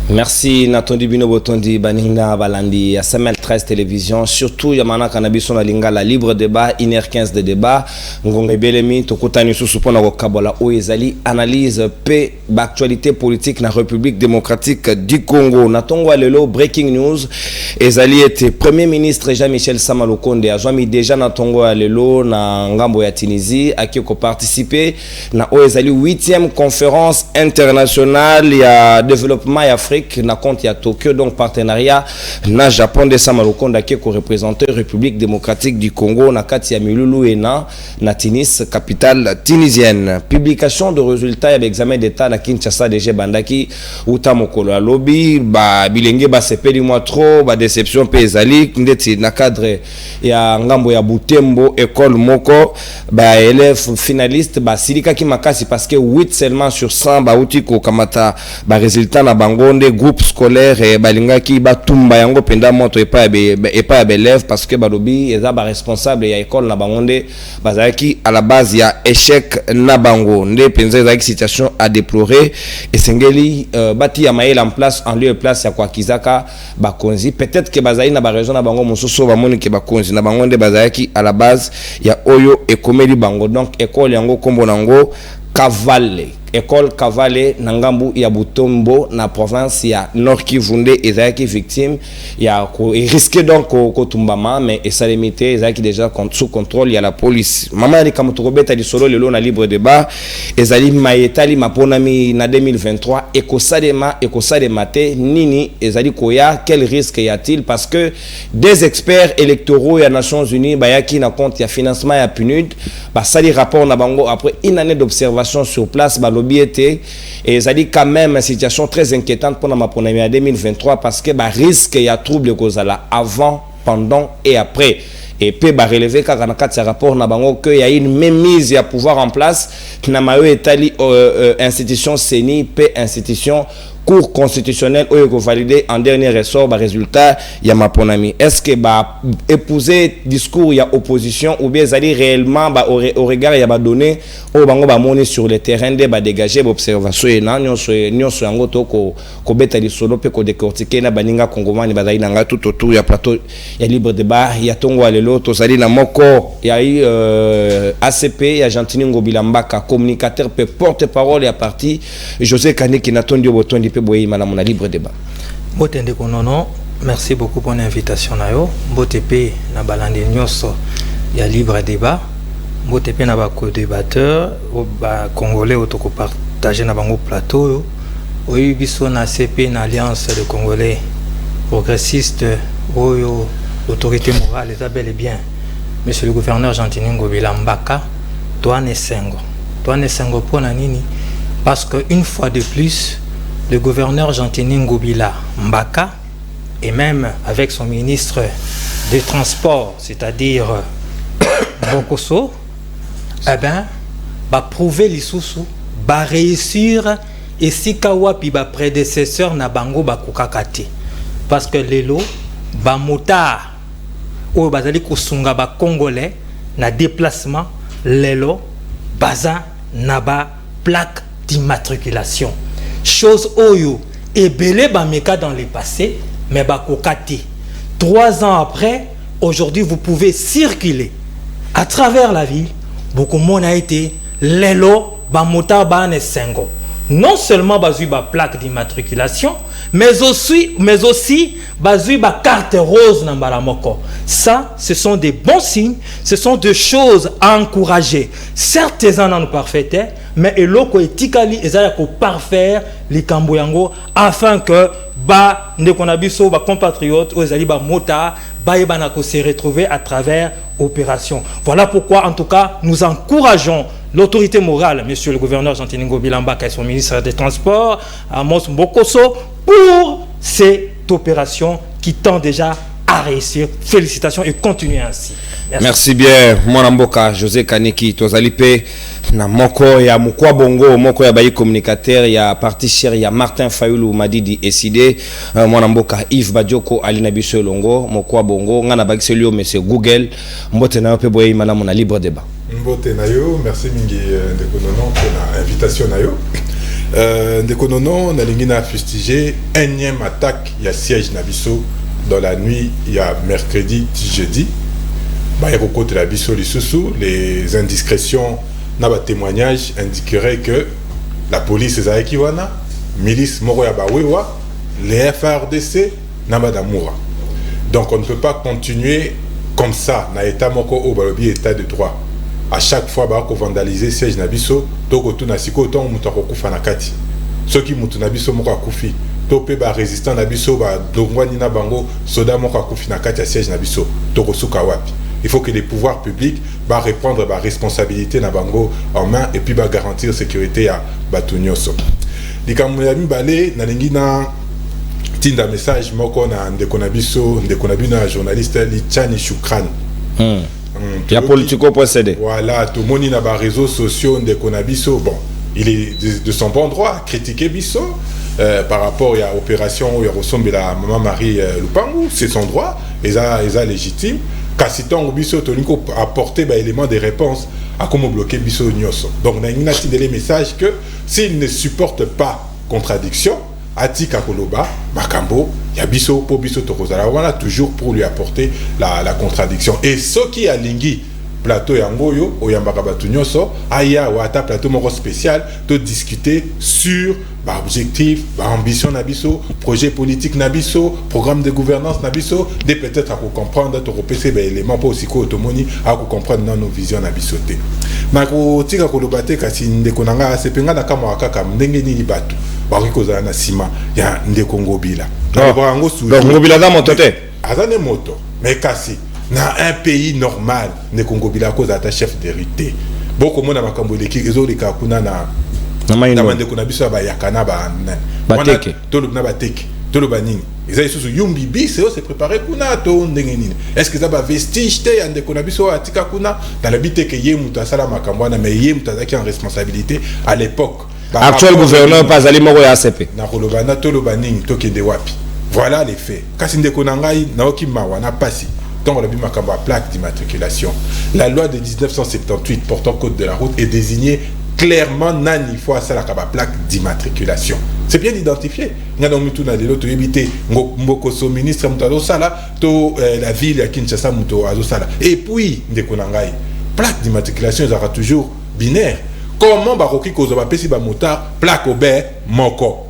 Merci Natondi Bino Botondi Baninga Balandi à Semel 13 télévision surtout Yamana Cannabis on a linga la libre débat 1h15 de débat ngonge belemi tokutani susu pona ko kabola o ezali analyse p actualité politique na République démocratique du Congo natongo lelo breaking news ezali était premier ministre Jean-Michel Sama Lukonde a jomi déjà natongo lelo na ngambo ya Tunisie akiko participer na o ezali 8e conférence internationale ya développement ya na compte à Tokyo donc partenariat na Japon de Samalukonda qui représente République démocratique du Congo na kati ya Milulu et na Tunis capitale tunisienne publication de résultats de l'examen d'état na Kinshasa DG Bandaki uta mokolo ya lobby ba bilenge ba sepeli moi trop ba déception pezali ndeti na cadre ya ngambo ya Butembo école moko ba élèves finalistes ba silika ki makasi parce que 8 seulement sur 100 ba utiko kamata ba résultat na bangonde groupe scolaire et balingaki batumba yango penda moto et pas élève parce que balobi eza ba responsable ya école na bangonde bazaki à la base ya échec na bango nde penza eza situation à déplorer et sengeli bati ya maïl en place en lieu et place ya kwa kizaka bakonzi peut-être que bazali na ba raison na bango mososo ba moni ke bakonzi na bangonde bazaki à la base ya oyo ekomeli bango donc école yango kombo nango Kavale école Kavale Nangambu ya Butombo na province ya Nord Kivu ezaki victime ya risqué donc ko tumbama mais et ça limité ezaki déjà sous contrôle ya la police mama ni kamutobeta di solo lelo na libre débat ezali mayetali maponami na 2023 ekosalema te nini ezali koya quel risque y a-t-il parce que des experts électoraux ya Nations Unies bayaki na compte ya financement ya PNUD sali rapport na bango après une année d'observation sur place et ça dit quand même une situation très inquiétante pour ma pandémie en 2023 parce que risque y a trouble causal avant, pendant et après et puis relever quand on a rapport na bango que y a une même mise à pouvoir en place na mayo etali institution CENI p institution Cour constitutionnelle ou validé en dernier ressort résultat il y a ma ponami est-ce que épouser discours il y a opposition ou bien aller réellement au regard il y a donné au bango monnaie sur le terrain de dégager observation et non sur un autre ko beta di solo pe ko décortiquer na baninga kongomani bazali nanga tout autour il y a plateau il y a libre débat il y a tongo alelo to sali na moko il y a eu ACP il y a Gentini Ngobilambaka communicateur pe porte-parole et à parti José Kaneki Natondi Botondi Madame libre débat. Merci beaucoup pour l'invitation. Botepe na balandi nyoso ya libre débat. Botepe na ba co-débatteur ba congolais autoko partager na bango plateau. Oyi biso na CP na alliance de congolais progressistes oyo l'autorité morale est bel et bien monsieur le gouverneur Gentini Ngobilambaka Toane Sengo pour nini parce que une fois de plus le gouverneur Gentini Ngobila Mbaka et même avec son ministre des Transports, c'est-à-dire Bokoso, va prouver l'issoussou, va réussir et si kawapi ba prédécesseur na bango ba kokakati parce que lelo ba motard ou bazali kosunga ba congolais na déplacement lelo baza na ba plaque d'immatriculation. Chose oyo et belé bameka dans le passé mais bakokati 3 ans après aujourd'hui vous pouvez circuler à travers la ville beaucoup monde a été lelo bamota bane sengo non seulement bazui ba plaque d'immatriculation mais aussi bazui ba carte rose na baramoko ça ce sont des bons signes ce sont des choses à encourager certes les en nous parfaite mais eloko etikali ezala ko parfaire les kamboyango afin que ba ndekonabiso ba compatriotes ezali ba mota ba yebana ko se retrouver à travers opération. Voilà pourquoi en tout cas nous encourageons l'autorité morale monsieur le gouverneur Gentini Ngobilambaka et son ministre des Transports Amos Mbokoso pour cette opération qui tend déjà à réussir. Félicitations et continuez ainsi. Merci bien mon mboka José Kaneki tozalipe na moko ya mukwa bongo moko ya bayi communicateur ya parti cher ya Martin Fayulu Madidi Eside mon mboka Yves Badioko Alina Biso Longo mokwa bongo ngana bakiselio monsieur Google mbote na pe boye mana mona libre débat mbote na yo merci mingi de konono pour l'invitation na yo Ndekonono, on a fustigé énième attaque, il y a siège Nabiso dans la nuit, il y a mercredi, jeudi. Les indiscrétions, témoignages indiqueraient que la police est à milice Moroya Bawewa, les FRDC, Nabadamoura. Donc on ne peut pas continuer comme ça, dans l'état moko au balobi état de droit. À chaque fois, on vandaliser siège Nabiso, toko tu nasiko, ton mutako kufa nakati. Ceux qui mutu Nabiso moko akufi, topé ba résistant Nabiso, ba dongwani na bango, soda moko akufi nakati à siège Nabiso, toko suka wapi. Il faut que les pouvoirs publics va reprendre la responsabilité na bango en main et puis va garantir sécurité à Batunyoso. Likamuyami balé na lingina tinda message moko na ndekonabiso ndekonabina journaliste Lichani Shukran. Ya politico.cd. Voilà, tout le monde na ba réseaux sociaux ndekonabiso. Bon, il est de son bon droit à critiquer Bisso par rapport à l'opération où il ressemble à Maman Marie Lupangu, c'est son droit, et ça légitime. Kassiton Bisso Toniko a apporté des éléments de réponse à comment bloquer Bisso Nyoso. Donc, on a une des messages que s'il ne supporte pas contradiction, Atika Koloba, Makambo, Yabiso, pour Bisso Tokozala, voilà, toujours pour lui apporter la contradiction. Et ce qui a lingui, plateau Yangoyo, Oyambaka Batunyoso, Aya ou Ata plateau moro spécial, de discuter sur objectif, ambition Nabiso, projet politique Nabiso, programme de gouvernance Nabiso, de peut-être à comprendre, à repérer des éléments pour aussi qu'automoni, à comprendre nos visions Nabiso. Mako tika kolobate kasi ndekonanga sepenga na kama kaka ndenge nini batu bariko za na sima ya ndekongo bila. Donc ngobila za moto te. Azane moto, mais kasi na un pays normal ndekongo bila cause ata chef d'hérité. Boko mona makambo leki ezolika kuna na mande kuna biso ba yakana ba bateke tolo na bateke tolo banini ezali susu yumbi biso se préparer kuna to ndenge nini est-ce que ça va vestige te ande kuna biso atika kuna dans la biteke ye muta sala makambo na mais ye muta zaki en responsabilité à l'époque actuel gouverneur pas ali moko ya ACP na kolobana tolo banini to kende wapi voilà les faits kasi ndeko na ngai na okimawa na pasi. Dans le makambo à plaque d'immatriculation, la loi de 1978 portant code de la route est désignée clairement nani fois ça la plaque d'immatriculation. C'est bien identifié. Nous avons tout dans l'autre éviter mboko so ministre mutado sala to la ville à Kinshasa muto azo sala. Et puis ndekonangai plaque d'immatriculation sera toujours binaire. Comment baroki kozo ba pesi ba motard plaque obé moko.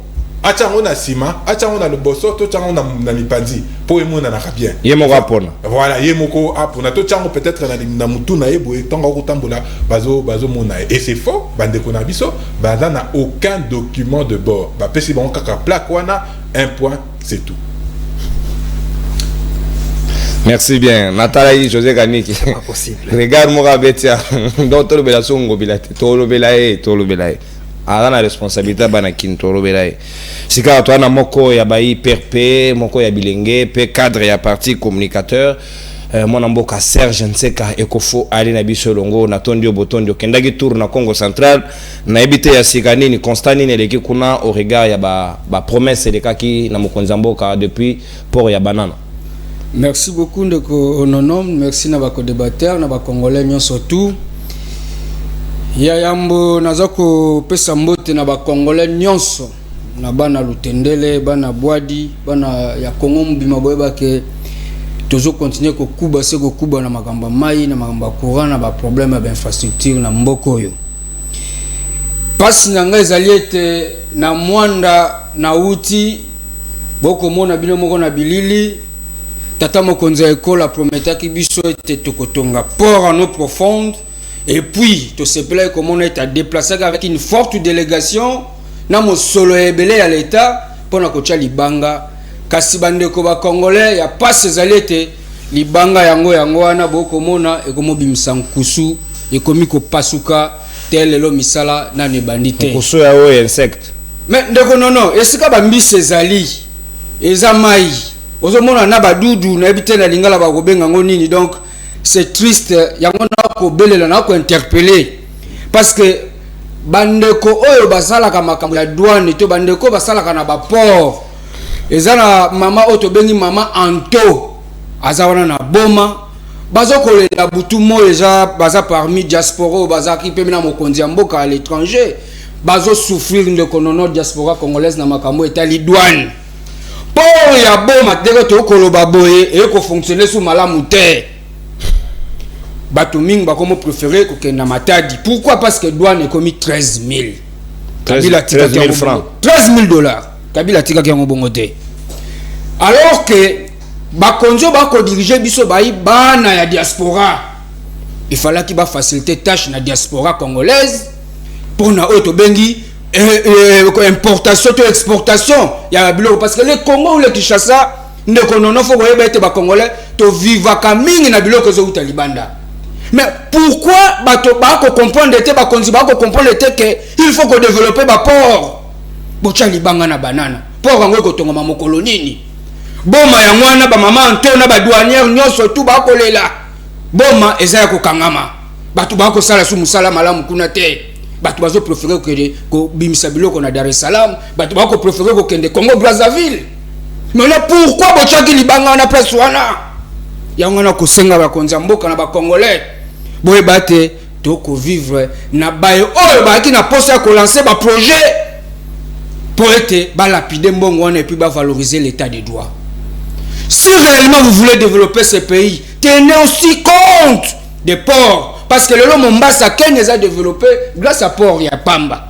Achango na sima, achango na loboso, to chango na mipanzi, po emo na bien. Yemoko apona. Voilà, yemoko apona. To chango peut-être na mutu na yebo, tonga kutambola, bazo mona. Et c'est faux, bande konabiso, banda n'a aucun document de bord. Ba pesi bon kaka plaque wana, un point, c'est tout. Merci bien. Nathalie José Ganiki. C'est pas possible. Regarde mon Betia. D'autres belations ngobilate. Tolo belaye. A la responsabilité banakin tolo belaye. Sika toi na moko ya bayi perpé, moko ya bilenge, pe cadre ya parti communicateur. Mon amboka Serge Nseka ekofo ali na biso longo na tondio botondio kendagi tour na Congo central na ebite ya sikani ni Constantine eleki kuna au regard ya ba promesse de kaki na mokonzamboka depuis port ya banana. Merci beaucoup de Ononom, merci na bako débatteur na ba congolais nyon surtout. Ya yambo nazako pesa mbote na ba congolais nyonso na bana lutendele bana bwadi bana ya Congo mbima boyeba ke toujours continuer ko kuba se ko kuba na makamba mai na makamba courant na ba problème ba infrastructure na mboko yo. Pasi na ngai zaliete na mwanda na uti boko mona bino moko na bilili tata mokonza ekola prometaki biso ete tokotonga port en eau profonde et puis to se plaît comment on est déplacé avec une forte délégation na mo solo ebele ya l'état pona ko tia libanga kasi bandeko ba congolais ya passe zalete libanga yango wana boko mona ekomo bimisa nkusu ekomi ko pasuka telelo misala na ne bandité nkusu ya o insect mais ndeko non esika ba mbise zali eza mai ozomona na badudu na ebite na lingala ba kobenga ngo nini. Donc c'est triste yango na ko belela na ko interpeller parce que bandeko oyo basala ka makambo ya douane to bandeko basala ka na ba port ezana mama oto bengi mama Anto azawana na boma bazo kolela butu mo eza baza parmi diaspora baza ki pe na mokonzi ya mboka à l'étranger bazo souffrir de konono diaspora congolaise na makambo etali douane pour ya boma deko to koloba boye et ko fonctionner sous malamu te bato mingi bakomo préféré ko kenda matadi. Pourquoi? Parce que douane est commis 13 000 13 000 francs, 13 000 dollars. Kabila tika ki yango bongo te. Alors que bakonzo bako diriger biso bayi bana ya diaspora, il fallait qu'il va faciliter tâche na diaspora congolaise pour na auto bengi importation to exportation ya bilo, parce que le Congo ou le Kinshasa ne konono fo ko yeba ete ba congolais to vivaka mingi na bilo ko zo utalibanda. Mais pourquoi bato bako comprendre ete ba konzi bako comprendre ete que il faut ko développer ba port bocha libanga na banana port ngo ko tonga mokolo nini boma ya mwana ba mama antona ba douanière nyonso tu bako lela boma ezaya ko kangama bato bako sala su musala malamu kuna te bato bazo préférer ko bimisa biloko na Dar es Salaam bato bako préférer ko kende Congo Brazzaville. Mais là pourquoi bocha ki libanga na place wana ya ngana ko senga ba konza mboka na ba congolais boye bate to ko vivre na baye oyo ba ki na poste ko lancer ba projet pour être ba lapider mbongo wana et puis ba valoriser l'état des droits. Si réellement vous voulez développer ce pays, tenez aussi compte des ports, parce que le long Mombasa Kenya a développé grâce à port ya Pamba,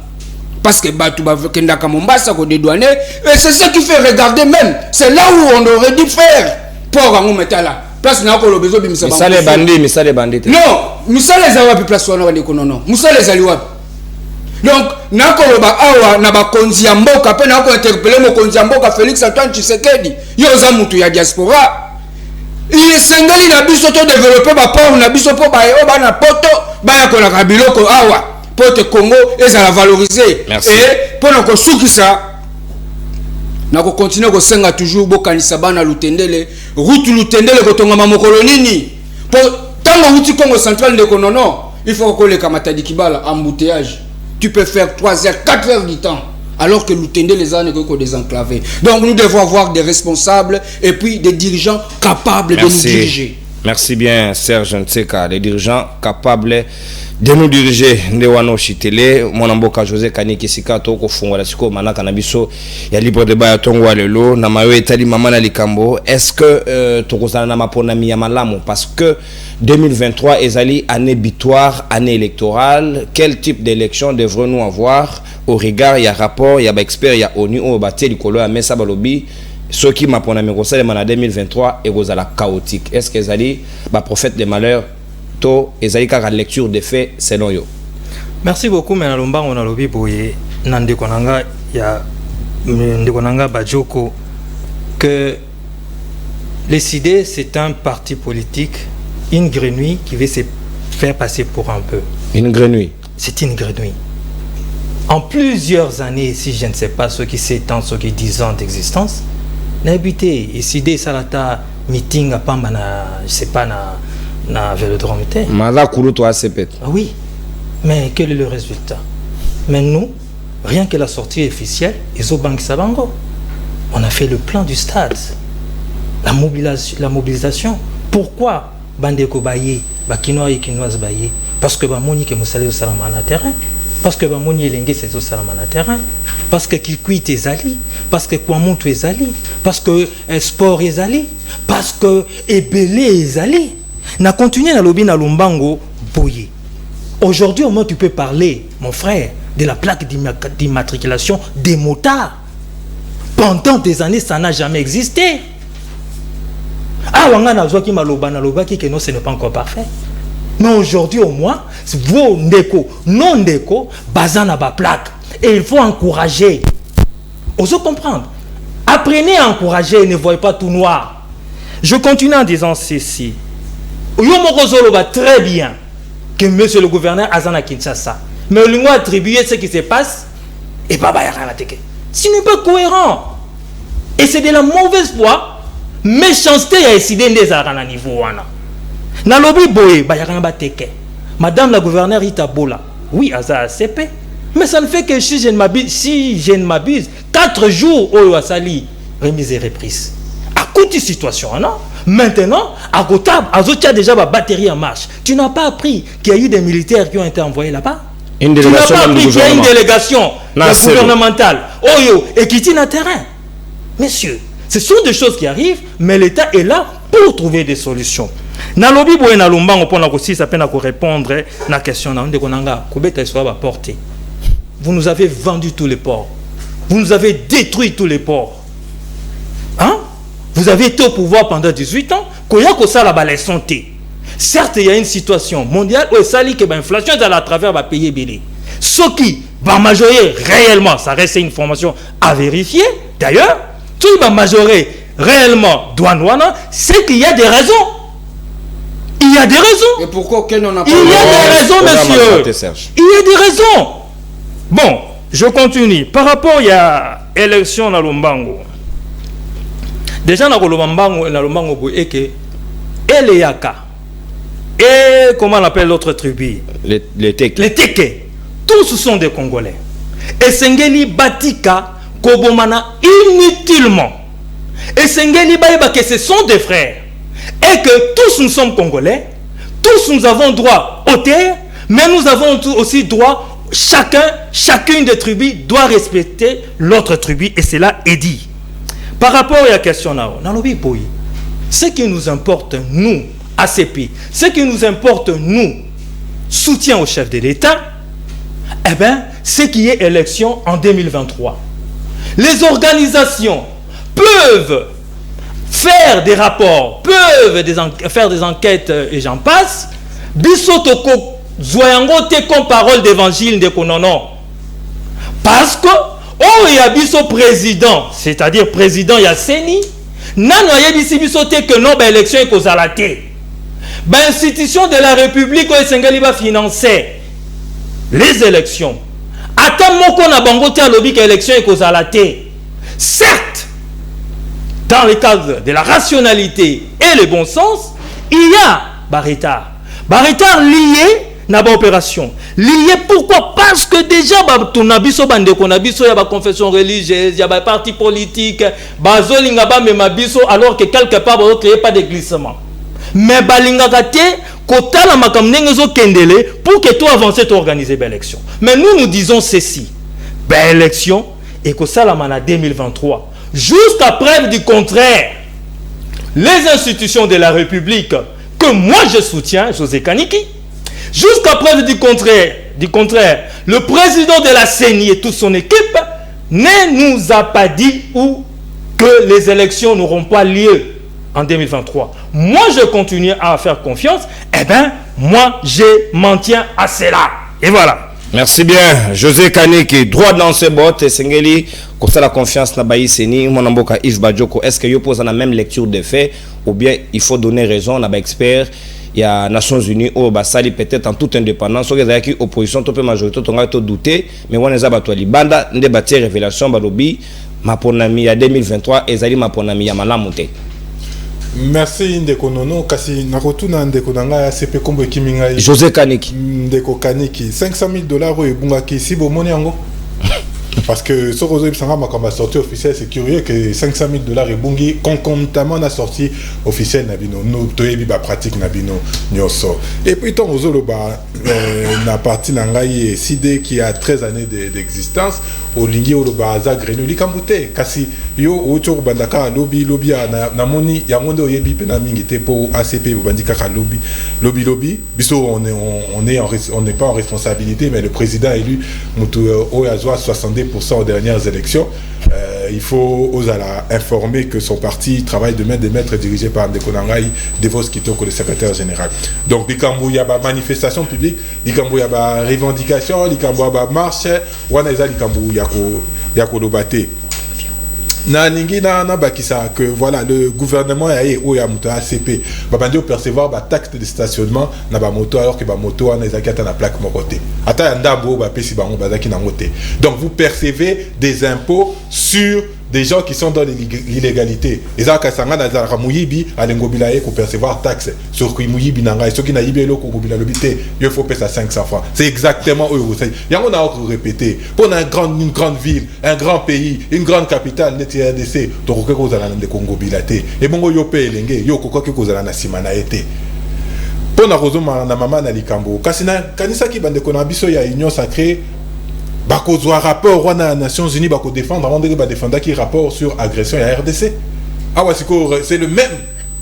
parce que batu ba kenda ka Mombasa ko dédouaner, et c'est ce qui fait regarder même, c'est là où on aurait dû faire port en metala. Place na ko lobezo bi misaba. Misale bandi. Non, misale za wapi place wana bandi konono. Misale za liwapi. Donc na ko loba awa na ba konzi ya mboka pe na ko interpeller mo konzi ya mboka Félix Antoine Tshisekedi. Yo za mutu ya diaspora. Il sengali na biso to développer ba port na biso po ba yo ba na poto ba ya ko na kabiloko awa. Pote Congo ezala valoriser. Merci. Et pour ko sukisa na ko continuer ko senga toujours bokanisa bana lutendele route lutendele ko tonga mokolo nini po tango uti Congo central de konono il faut ko le kamatadi kibala embouteillage tu peux faire 3 heures 4 heures du temps alors que lutendele les années ko désenclaver. Donc nous devons avoir des responsables et puis des dirigeants capables de nous diriger. Merci bien Serge Nseka, des dirigeants capables de nous diriger. Ndewano Chitele, mon amboka José Kaniki Sika toko fungola siko manaka na biso ya libre débat ya tongo lelo na mayo etali mama na likambo. Est-ce que toko sana na mapona mi ya malamu parce que 2023 ezali année bitoire, année électorale, quel type d'élection devrons-nous avoir au regard ya rapport ya ba expert ya ONU o baté likolo ya mesa balobi ce qui m'a pour numéro 2023 et la chaotique. Est-ce que ezali ba prophète des malheurs to ezali ka lecture des faits selon yo? Merci beaucoup mais nalomba on a lobi boye nande konanga ya ndekonanga bajoko que les idées c'est un parti politique, une grenouille qui veut se faire passer pour un peu. Une grenouille. C'est une grenouille. En plusieurs années, si je ne sais pas, ceux qui 7 ans, ceux qui 10 ans d'existence, n'habité ici des salata meeting à Pamba na je sais pas na Vélodrome. Mala Kourouto ACP. Oui, mais quel est le résultat? Mais nous, rien que la sortie officielle, Iso Bank Sabango, on a fait le plan du stade, la mobilisation. Pourquoi Bandeko Baye, Bakinois et Kinoise Baye? Parce que Bamoni qui Moussalé au Salamana terrain. Parce que Bamoni Lengue c'est au Salamana terrain. Parce que Kikuit est ali. Parce que Kwamontu est ali. Parce que Sport est ali. Parce que Ebélé est ali. Na continué na lobby na Lumbango Boye. Aujourd'hui au moins tu peux parler, mon frère, de la plaque d'immatriculation des motards. Pendant des années ça n'a jamais existé. Ah wangana zoki maloba na loba ki que non ce n'est pas encore parfait. Mais aujourd'hui au moins, vos ndeko, non ndeko, bazana ba plaque. Et il faut encourager. On se comprendre. Apprenez à encourager, ne voyez pas tout noir. Je continue en disant ceci. Yomorozolo va très bien que monsieur le gouverneur Azana Kinshasa. Mais il lui a attribué ce qui se passe et Baba Yaranateke. Ce n'est pas cohérent. Et c'est de la mauvaise foi, méchanceté à décider des arana niveau wana. Na lobby boye bayaranga teke. Madame la gouverneure Itabola. Oui, Aza ACP. Mais ça ne fait que si je ne m'abuse, 4 jours au Asali remise et reprise. À côté de cette situation, non? Maintenant, à Gotab, Azotia déjà ma batterie en marche. Tu n'as pas appris qu'il y a eu des militaires qui ont été envoyés là-bas? Une Tu n'as délégation pas même du appris qu'il y a une gouvernement. délégation Non, c'est gouvernementale. Oh yo, et qui tient un terrain. Messieurs, ce sont des choses qui arrivent, mais l'État est là pour trouver des solutions. Nalobi boye na lumbango pona ko si ça peine à répondre na question na ndeko nanga ko beta soit ba porter. Vous nous avez vendu tous les ports. Vous nous avez détruit tous les ports. Hein? Vous avez été au pouvoir pendant 18 ans. Koya ko sala ba les santé. Certes, il y a une situation mondiale où ça dit que l'inflation est à travers va payer belé. Ce qui va majorer réellement, ça reste une information à vérifier. D'ailleurs, tout va majorer réellement douane, c'est qu'il y a des raisons. Il y a des raisons. Et pourquoi on n'a pas... Il y a des raisons, monsieur. Il y a des raisons. Bon, je continue. Par rapport à l'élection dans Lombango. Déjà dans Lombango, et que Eliaka. Et comment on appelle l'autre tribu? Les Teke. Les Teke. Tous sont des Congolais. Et Sengeli Batika Kobomana inutilement. Et Sengeli Baïba que ce sont des frères. Et que tous nous sommes Congolais. Tous nous avons droit aux terres. Mais nous avons aussi droit, chacune des tribus doit respecter l'autre tribu. Et cela est dit. Par rapport à la question, ce qui nous importe, nous, ACP, ce qui nous importe, nous, soutien au chef de l'État, eh bien, c'est qu'il y ait élection en 2023. Les organisations peuvent faire des rapports, peuvent faire des enquêtes et j'en passe. Bissotoko Zoyango te comme parole d'évangile de Konono. Parce que, oh, il y a biso président, c'est-à-dire président Yasseni, nano yebisi biso te que non, ben élection est causée à la tête. Ben, institution de la République où Sengeli va financer les élections. Attends mon qu'on a bangoté à l'objet que l'élection est causée à la tête. Certes, dans le cadre de la rationalité et le bon sens, il y a Baritar. Baritar lié à l'opération. Lié pourquoi? Parce que déjà, ton abisso bande konabiso, il y a la confession religieuse, il y a des partis politiques, bazolinga même abisso, alors que quelque part, il n'y a pas de glissement. Mais balingakate kota la makamnengezo kendele pour que toi avances toi organiser l'élection. Mais nous disons ceci. L'élection et que ça la mana 2023 jusqu'à preuve du contraire. Les institutions de la République que moi je soutiens, José Kaniki, jusqu'à preuve du contraire, le président de la CENI et toute son équipe ne nous a pas dit où que les élections n'auront pas lieu en 2023. Moi, je continue à faire confiance. Eh bien, moi, je m'en tiens à cela. Et voilà. Merci bien. José Kaniki, droit dans ses bottes. Et Sengeli, comme ça, la confiance n'a pas eu. Mon amboka Yves Badjoko, est-ce que vous posez la même lecture des faits ou bien il faut donner raison à l'expert? Il y a Nations Unies où Basali peut-être en toute indépendance. Il y a une opposition, tout peu majorité, on a tout douté. Mais on a battu banda, on a battu révélation, balobi, ma ponami à 2023, et Zali ma ponami à Malamouté. Merci Ndeko Nono kasi nakotuna Ndeko nanga ACP kombo ekiminga José Kaniki Ndeko Kaniki $500,000 oyo ebungaki si bomoni yango parce que ce réseau quand ma sortie officielle c'est curieux que $500,000 ebungi concomitamment na sortie officielle na bino no toyebi ba pratique na bino nyoso et puis ton ozolo ba na partie na ngai CD qui a 13 années d'existence au lingi au ba za grenu likambute kasi yo ocho bandaka lobby na moni ya monde oyebi pe na mingi te po ACP bandika ka lobby biso on n'est pas en responsabilité mais le président élu mutu oyazoa 62% aux dernières élections. Il faut informer que son parti travaille de main de maître dirigé par Ndeko Nangai Devos Kitoko, le secrétaire général. Donc, il y a des manifestations publiques, il y a des revendications, il y a des marches, il y a des na ningi na bakisa que voilà le gouvernement a oya moto ACP ba bandi percevoir ba taxe de stationnement na ba moto alors que ba moto na ezakata na plaque mon côté ata ndambo ba pesi bango bazaki na ngote. Donc vous percevez des impôts sur des gens qui sont dans l'illégalité. Ezaka sanga na za muyibi alengobila ko percevoir taxe sur qui muyibi nanga et ceux qui na yibelo ko gobila lobité il faut payer ça 500 francs. C'est exactement eux vous savez. Il y a on a répété pour une grande ville, un grand pays, une grande capitale RDC donc ko za na de Congo bilaté et bongo yo pe elenge yo ko ko za na simana été Pour na kozoma na mama na likambo kasi na kanisa ki bande kona biso ya union sacrée bakozwa rapport wana Nations Unies bako défendre avant de ba défendre qui rapport sur agression ya RDC. Ah ouais, c'est le même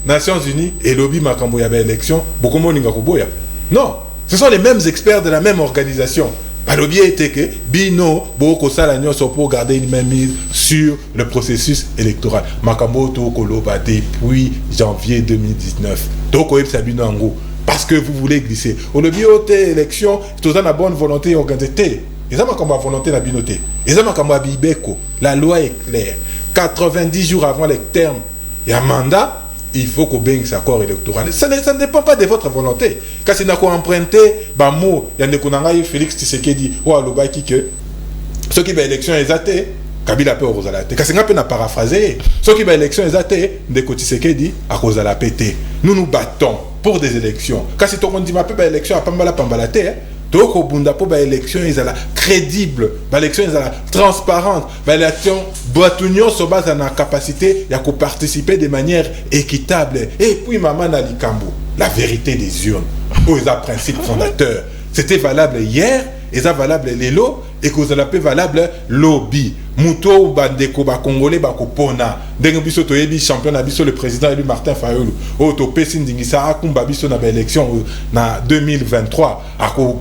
Nations Unies et lobby makambo ya ba élection beaucoup moninga koboya. Non, ce sont les mêmes experts de la même organisation. Le lobby était que bino boko sala nyonso pour garder une même mise sur le processus électoral. Makambo to koloba depuis janvier 2019. Toko epsa bino ngo parce que vous voulez glisser. Au lobby haute élection, tout ça la bonne volonté organisée. Et ça m'a comme volonté la binoté. Et ça m'a comme bibeko. La loi est claire. 90 jours avant les termes, il y a un mandat, il faut qu'on baigne ce accord électoral. Ça ne dépend pas de votre volonté. Quand c'est qu'on emprunté, bah mot, il y a des konangai Félix Tshisekedi ou Aloba qui que ceux qui va élection est athée, Kabila peut aux alaté. Quand c'est un peu na paraphrasé, ceux qui va élection est athée, des Tshisekedi à cause de la pété. Nous nous battons pour des élections. Quand c'est on dit ma peu élection à pambalate, donc au bunda pour élection ils la crédible, élection ils la transparente, élection boitunion sur base de la capacité à participer de manière équitable. Et puis maman Nali Kambo, la vérité des urnes, aux principes fondateurs. C'était valable hier, et ça valable les lots, et que ça peut valable lobby. Muto bandeko ba congolais ba kopona. Dengue biso to yebi champion na biso le président élu Martin Fayulu. O to pesi ndingisa akumba biso na ba élection na 2023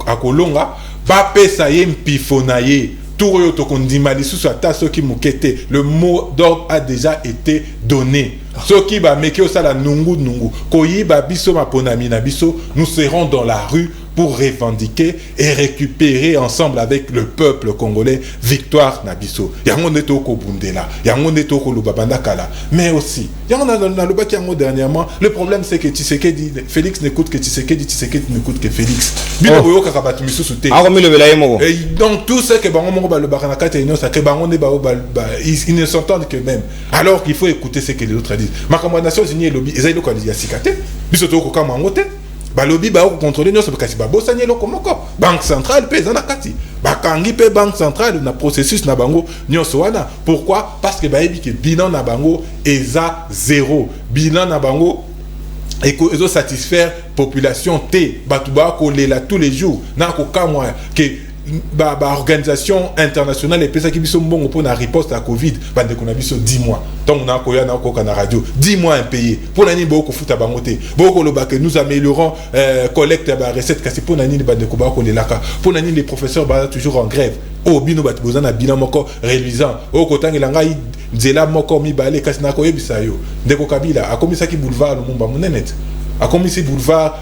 akolonga ba pesa ye mpifona ye. Tout yo to kondima lisusu ata soki mukete. Le mot d'ordre a déjà été donné. Soki ba meke osala nungu koyiba biso maponami na biso, nous serons dans la rue pour revendiquer et récupérer ensemble avec le peuple congolais victoire Nabiso. Yango neto ko bundela, yango neto ko lubabanda kala. Mais aussi, yango na loba ki yango dernièrement, le problème c'est que Tshisekedi, Félix n'écoute que Tshisekedi n'écoute que Félix. Bino boyo ka batu misusu te. Ah le belaye moko. Et donc tout ce que bango moko ba le baranaka te union sacré bango ne ba ils ne s'entendent que même. Alors qu'il faut écouter ce que les autres disent. Ma Nations Unies et lobby, ils aillent ko ya sikate. Biso to ko kama ngote. Balobi ba contrôler nyonso bakasi ba bosanye lokomoko banque centrale pe zana kati bakangi pe banque centrale na processus na bango nyonso wana. Pourquoi? Parce que ba yebi que bilan na bango eza zéro, bilan na bango et que ils satisfaire population T batuba ko lela tous les jours na ko kamwa que organisation internationale et pesa ki biso mbongo pour la riposte à Covid bande ko na biso 10 mois donc na ko ya na ko na radio 10 mois impayés pour nani boko futa bangote boko loba que nous améliorons collecte ba recette kasi pour nani bande ko ba ko lelaka pour nani les professeurs ba toujours en grève o bino bat bozana bilan moko réduisant o ko tangela ngai nzela moko mi balé kasi na ko yebisa yo ndeko Kabila akomisa ki boulevard le mumba munenet a comme ici boulevard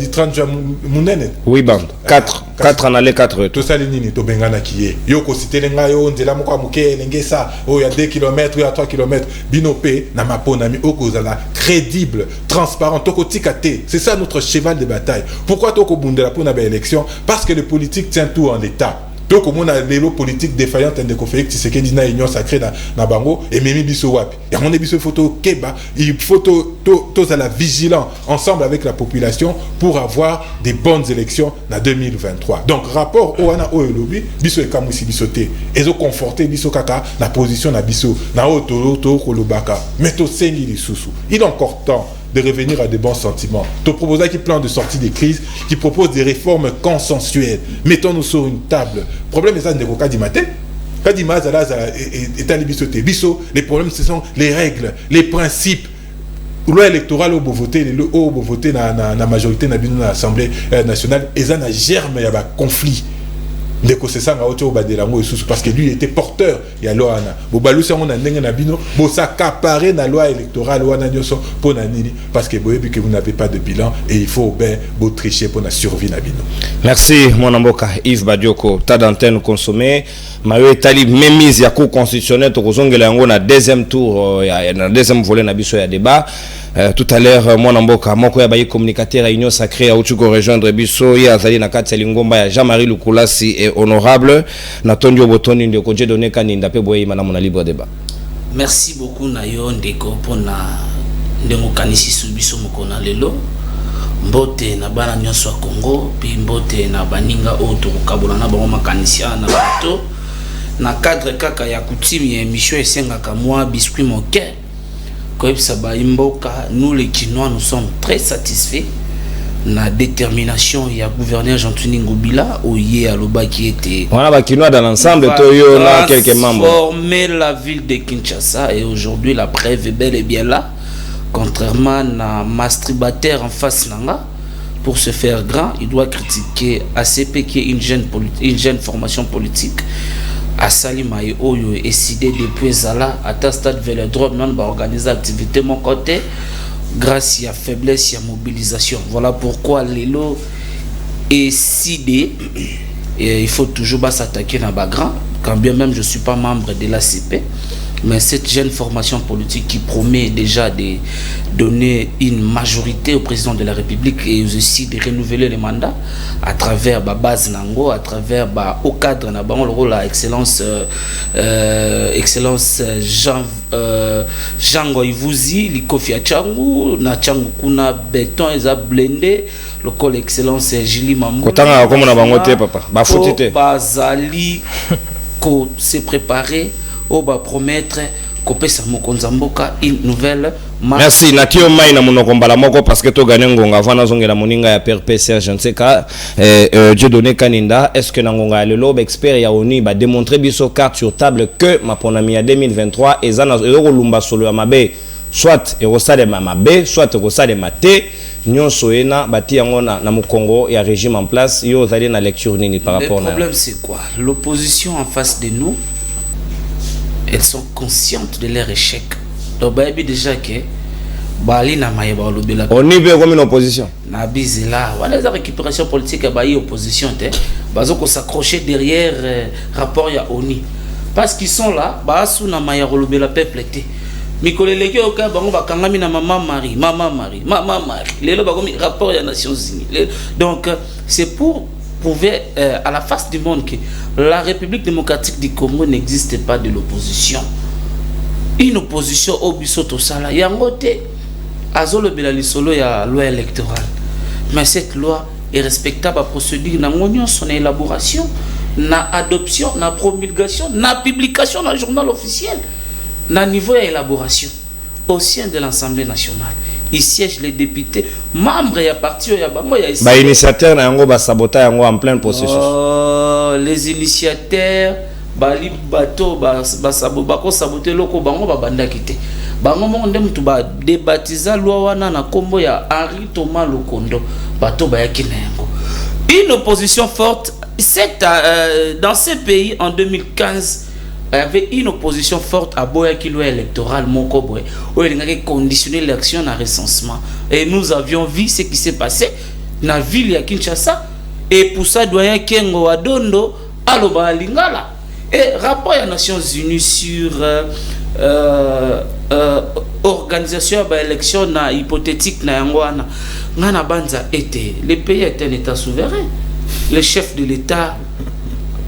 du 30 juin Mounene. Oui, band. 4 en aller, 4 retours. Tout ça, les nini, to bengana qui est. Yo, ko cité lenga yo, ndela moko amuke, lenge sa. Oh, il y a 2 km, il y a 3 km. Binopé, na ma ponami, oko zala, crédible, transparent, toko tikate. C'est ça notre cheval de bataille. Pourquoi toko bundela pour na ba élection? Parce que le politique tient tout en état. Donc, comme on a l'élo politique défaillante de Félix Tshisekedi na union sacrée na bango et memi biso wapi. Et on a biso photo keba, il faut tous à la vigilant ensemble avec la population pour avoir des bonnes élections en 2023. Donc rapport au ana o lobby biso e kamusi bisoté. Ezo conforter biso kaka la position na biso na to kolobaka. Mais to sengi lisusu. Il est encore temps de revenir à des bons sentiments. Tu proposes un plan de sortie des crises qui propose des réformes consensuelles. Mettons-nous sur une table. Le problème est ça, les problèmes, ce sont les règles, les principes. Loi électorale au beau voter, dans la majorité de l'Assemblée nationale, et ça n'a germe, il y a un conflit. Parce que lui était porteur il y a loi na loi électorale parce que vous n'avez pas de bilan et il faut bien tricher pour la survie. Merci mon amboka Yves Badioko ta d'antenne consommée mayo etali même mise ya cour constitutionnelle to kozongela yango na deuxième tour na deuxième volet na biso ya débat. Tout à l'heure mon amboka moko ya bayi communicateur à union sacrée a utuko rejoindre biso ya azali na kati ya lingomba ya Jean-Marie Lukulasi et honorable Natondi Obotoni ndeko je donner kaninda pe boye mana mona libre débat. Merci beaucoup nayo ndeko pona ndemo kanisi subiso mokona lelo mbote na bana nyonso ya Congo pi mbote na baninga oto kokabola na bango makanisia na bato na cadre kaka ya coutume ya émission esengaka moi biscuit moke. Nous les Chinois, nous sommes très satisfaits na détermination ya gouverneur Jean-Tony Ngobila Oye Aloba qui était on a bakinois dans l'ensemble toyo na quelques membres transformer la ville de Kinshasa et aujourd'hui la preuve est bel et bien là contrairement à mastribataire en face nanga pour se faire grand il doit critiquer ACP qui est une jeune formation politique à Salimaï Oyo et décidé depuis Zala à ta stade Vélodrome non va organiser activité mon côté grâce à faiblesse à mobilisation voilà pourquoi Lelo est décidé et il faut toujours s'attaquer dans bagrand quand bien même je suis pas membre de l'ACP mais cette jeune formation politique qui promet déjà de donner une majorité au président de la République et aussi de renouveler les mandats à travers la base Nango, à travers au cadre na bango le rôle à excellence Jean Goïvouzi, Likofi Achangu, na Changu kuna béton eza blindé, le col excellence Jili Mamou. Kotanga comme na bango te papa, ba futite. Bazali ko se préparer on va promettre kopesa mokonzamboka une nouvelle merci natio mai na monoko mbala moko parce que to gagné ngonga vana zongela moninga ya père PCR je ne sais pas Dieu donné Kaninda est-ce que na ngonga lelo expert ya oni ba démontrer biso carte sur table que maponami ya 2023 ezana ekolumba solo ya mabe soit erosale mabe soit erosale mate nyonso ena bati yango na mokongo ya régime en place yo zali na lecture nini par rapport na le problème c'est quoi l'opposition en face de nous elles sont conscientes de leur échec. Donc, bah, déjà que Bali na maïba olobela. On y veut comme une opposition. Na bizela, voilà la récupération politique à Bayi opposition te. Bazo ko s'accrocher derrière rapport ya ONI. Parce qu'ils sont là, ba sou na maïba olobela peuple te. Mikole leki oka bango ba kangami na maman Marie. Lelo ba komi rapport ya Nations Unies. Donc c'est pour prouver à la face du monde que la République démocratique du Congo n'existe pas de l'opposition. Une opposition au bisoto sala yangote azolo belali solo ya loi électorale. Mais cette loi est respectable à procédure na ngonion son élaboration, na adoption, na promulgation, na publication dans le journal officiel, na niveau d'élaboration au sein de l'Assemblée nationale. Il siège les députés, membres et partis ya bango ya ici. Ba initiateur na yango ba sabota yango en plein processus. Les initiateurs bali bato ba ko saboter loko bango ba banda kité. Bango mo ndem tu ba débaptiser loi wana na kombo ya Henri Thomas Lokondo bato ba yakina yango. Une opposition forte dans ces pays en 2015 il y avait une opposition forte à Boyaki loi électorale Mokoboy où il a conditionné l'action à recensement et nous avions vu ce qui s'est passé dans la ville de Kinshasa et pour ça doyen Kengo Adondo aloba lingala et rapport des Nations Unies sur organisation de l'élection hypothétique na yangwana ngana banza était le pays est un état souverain le chef de l'état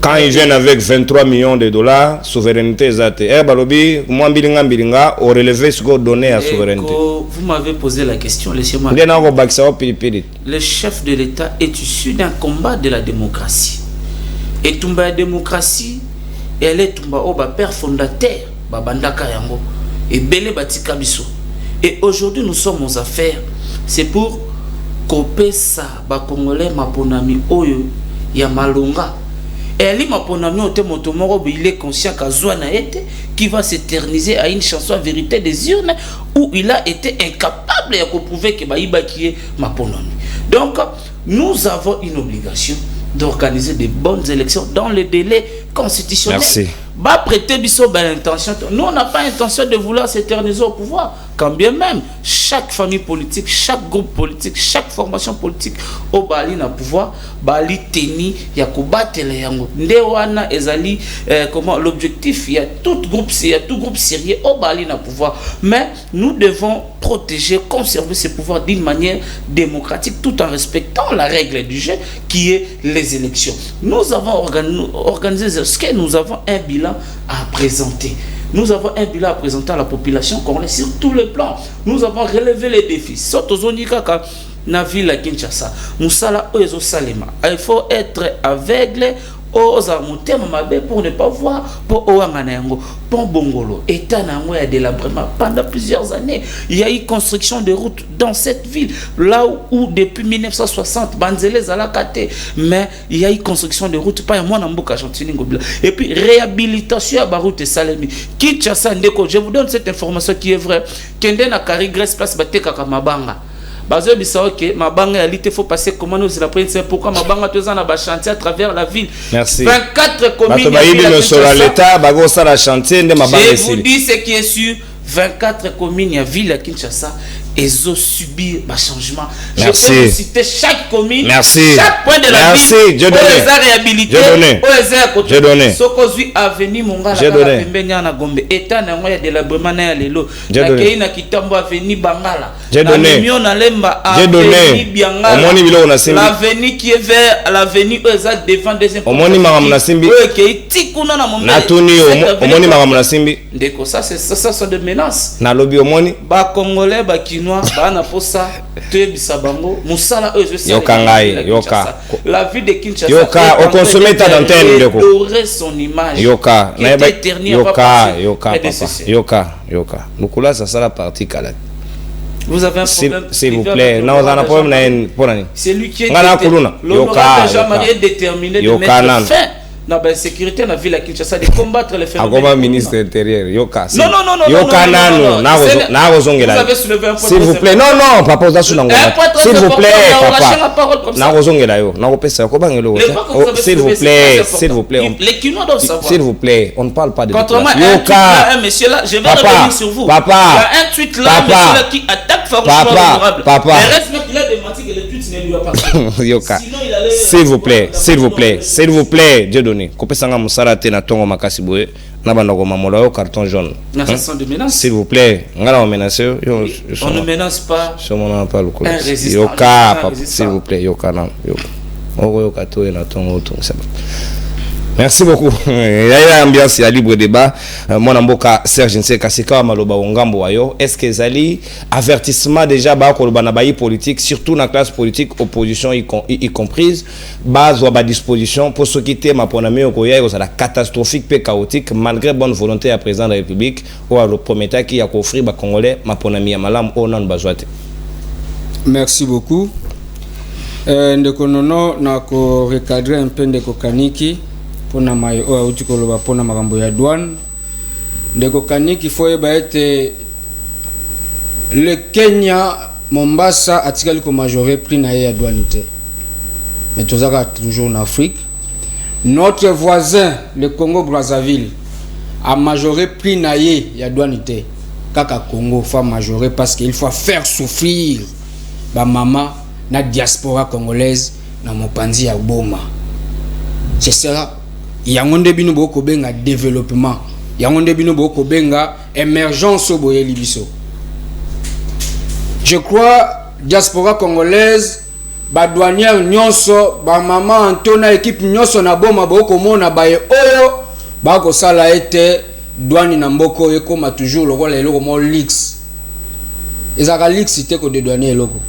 quand ils viennent avec 23 millions de dollars, souveraineté exacte. Balobi, moi bilinga, au relevé ce qu'on donnait à souveraineté. Vous m'avez posé la question, laissez-moi. Le chef de l'État est issu d'un combat de la démocratie. Et Tumba la démocratie, elle est Tumba Oba père fondateur, Babandaka Yango, et Bele Batika Biso. Et aujourd'hui, nous sommes aux affaires. C'est pour couper ça, Congolais, Maponami, Oyo, Yamalonga. Et il est conscient qui va s'éterniser à une chanson vérité des urnes où il a été incapable de prouver que qui est Maponomi. Donc, nous avons une obligation d'organiser des bonnes élections dans les délais constitutionnels. Merci. Nous, on n'a pas intention de vouloir s'éterniser au pouvoir. Quand bien même, chaque famille politique, chaque groupe politique, chaque formation politique, au Bali na pouvoir, Bali teni, ya kobattre les yango. Ndewana ezali, comment l'objectif, il y a tout groupe sérieux au Bali na pouvoir. Mais nous devons protéger, conserver ce pouvoir d'une manière démocratique, tout en respectant la règle du jeu, qui est les élections. Nous avons organisé ce que nous avons un bilan à présenter. Nous avons un bilan à présenter à la population congolaise sur tous les plans. Nous avons relevé les défis. Il faut être aveugle oza motema mabe pour ne pas voir pour oangana yango pont Bongolo état nango ya délabrement pendant plusieurs années. Il y a eu construction de routes dans cette ville là où depuis 1960 Banzele Zalakate, mais il y a eu construction de routes pas moi na mboka Chantini Ngobila et puis réhabilitation à Baroute Salemi Kinshasa ndeko. Je vous donne cette information qui est vraie. Kende na Kari Grèce place bateka ka mabanga bazo bisa ok mabanga ya lité faut passer comment nous la prince pourquoi mabanga tozana na ba chantier à travers la ville. Merci. 24 communes l'état bago ça la chantier de mabanga. Je vous dis ce qui est sûr, 24 communes ya ville à Kinshasa ils ont subi un changement. Merci. Je peux vous citer chaque commune. Merci. Chaque point de la Merci. ville. Dieu donné. Les a réhabilités. Dieu donné. Dieu donné. Sokozui avenue Mongala kala pembenya na Gombe. État na ngoya de la Bremana ya lelo. Na kei na Kitambo avenue Bangala. Dieu donné. Mio na Lemba avenue Biangala. Omoni bilo na simbi. L'avenue qui est vers l'avenue Eza devant deuxième. Omoni magam na simbi. Kei tikuna na Mombe. Natuni omoni magam na simbi. Ndeko ça sont des menaces. Na lobi omoni. Ba Congolais ba Kinois ba na posa te bisabango musala eux je yokangai yoka la vie de Kinshasa yoka au consommer ta d'antenne ndeko dorer son image yoka na yoka yoka lukula ça la partie kala. Vous avez un problème s'il vous plaît non on a un problème na en ponani c'est lui qui est yoka Jean-Marie déterminé de mettre fin na ba sécurité na ville à Kinshasa de combattre les phénomènes. Comme ministre intérieur yoka. Non. Yoka nanu na ozongela. Vous avez soulevé un point. S'il vous plaît. Non, papa oza suna ngoma. S'il vous plaît, papa. Na ozongela yo. Na opesa ko bangelo. S'il vous plaît. Les Kinois doivent savoir. S'il vous plaît, on ne parle pas de contrairement yoka. Un monsieur là, je vais revenir sur vous. Papa. Il y a un tweet là, monsieur là qui attaque farouchement l'honorable. Papa. Le reste il a démenti que le tweet ne lui a pas. Yoka. Sinon il allait. S'il vous plaît, Dieu donné. Kopesanga musala te na tongo makasi boye na bandako mamola yo carton jaune. S'il vous plaît, ngala on menace yo. On ne menace pas. Je m'en pas le coup. Yoka, s'il vous plaît, yoka non. Yoka to na tongo to ça. Merci beaucoup. Il y a une ambiance, il y a libre débat. Mon amboka Serge Nseka Sika maloba ngambo wayo. Est-ce que zali avertissement déjà ba ko na bayi politique surtout na classe politique opposition y comprise base ou ba disposition pour se quitter ma ponami ko ya la catastrophique pe chaotique malgré bonne volonté à président de la République ou à le prometteur qui a offrir ba congolais ma ponami ya malam o non bazwate. Merci beaucoup. Ndeko nono na ko recadrer un peu ndeko Kaniki. Pona mai o utikoloba pona makambo ya douane ndeko Kaniki faut ba ete le Kenya Mombasa atikali ko majorer prix na ya douane te mais tozaka toujours en Afrique. Notre voisin le Congo Brazzaville a majoré prix na ya douane te kaka Congo faut majorer parce qu'il faut faire souffrir ba mama na diaspora congolaise na mopanzi ya boma. C'est ça. Yangonde bino boko benga développement, yangonde bino boko benga émergence boye libiso. Je crois diaspora congolaise ba douanière nyonso ba mama antona équipe nyonso na boma boko mona baye oyo ba ko sala ete douane na mboko ekoma toujours le rôle eloko mo lix. Ezaka lix te ko de douanier eloko.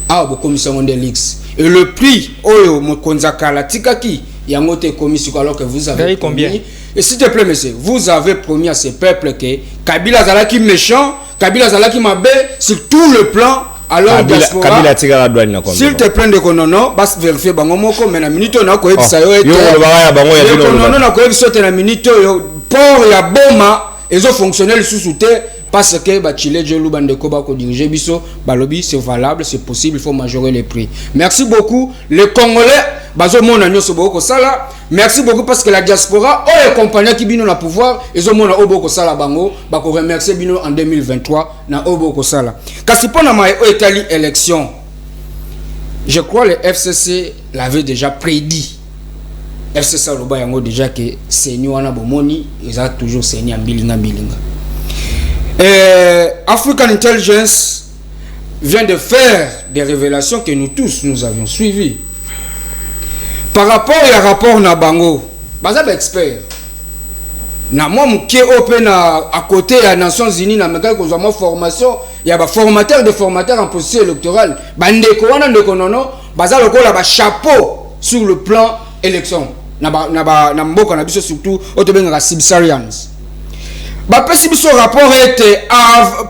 Ah bo commission de lix. Et le prix oyo mo konzaka la tikaki yangote commis alors que vous avez combien? Et s'il te plaît monsieur, vous avez promis à ce peuple que Kabila Zalaki méchant, Kabila Zalaki mabe sur tout le plan. Alors Kabila tika la douane na kombe. S'il te plaît de konono, bas vérifier bango moko mais na minute na ko ebisa yo ete. Yo le bagaya bango ya bino. Konono na ko ebisa te na minute yo port ya boma ezo fonctionnel sous te parce que ba chile jelu bandeko ba ko diriger biso balobi c'est valable, c'est possible, il faut majorer les prix. Merci beaucoup les Congolais. Bazo mona nyoso boko sala. Merci beaucoup parce que la diaspora oyo compagnie qui bino na pouvoir ezo mona oboko sala bango ba ko remercier bino en 2023 na oboko sala. Kasi pona mai o etali élection. Je crois le FCC l'avait déjà prédit. FCC loba yango déjà que seni wana bomoni eza toujours seni ya bilinga. African Intelligence vient de faire des révélations que nous tous nous avions suivies. Par rapport au rapport na bango, bazab expert. Na moi mke open à côté à Nations Unies na meka ko zama formation, il y a ba formateur de formateur en processus électoral. Bande ko wana ndeko nono, bazalo ko la ba chapeau sur le plan élection. na mboka na biso surtout otobenga subsaharians. Bapesi biso rapport était avant,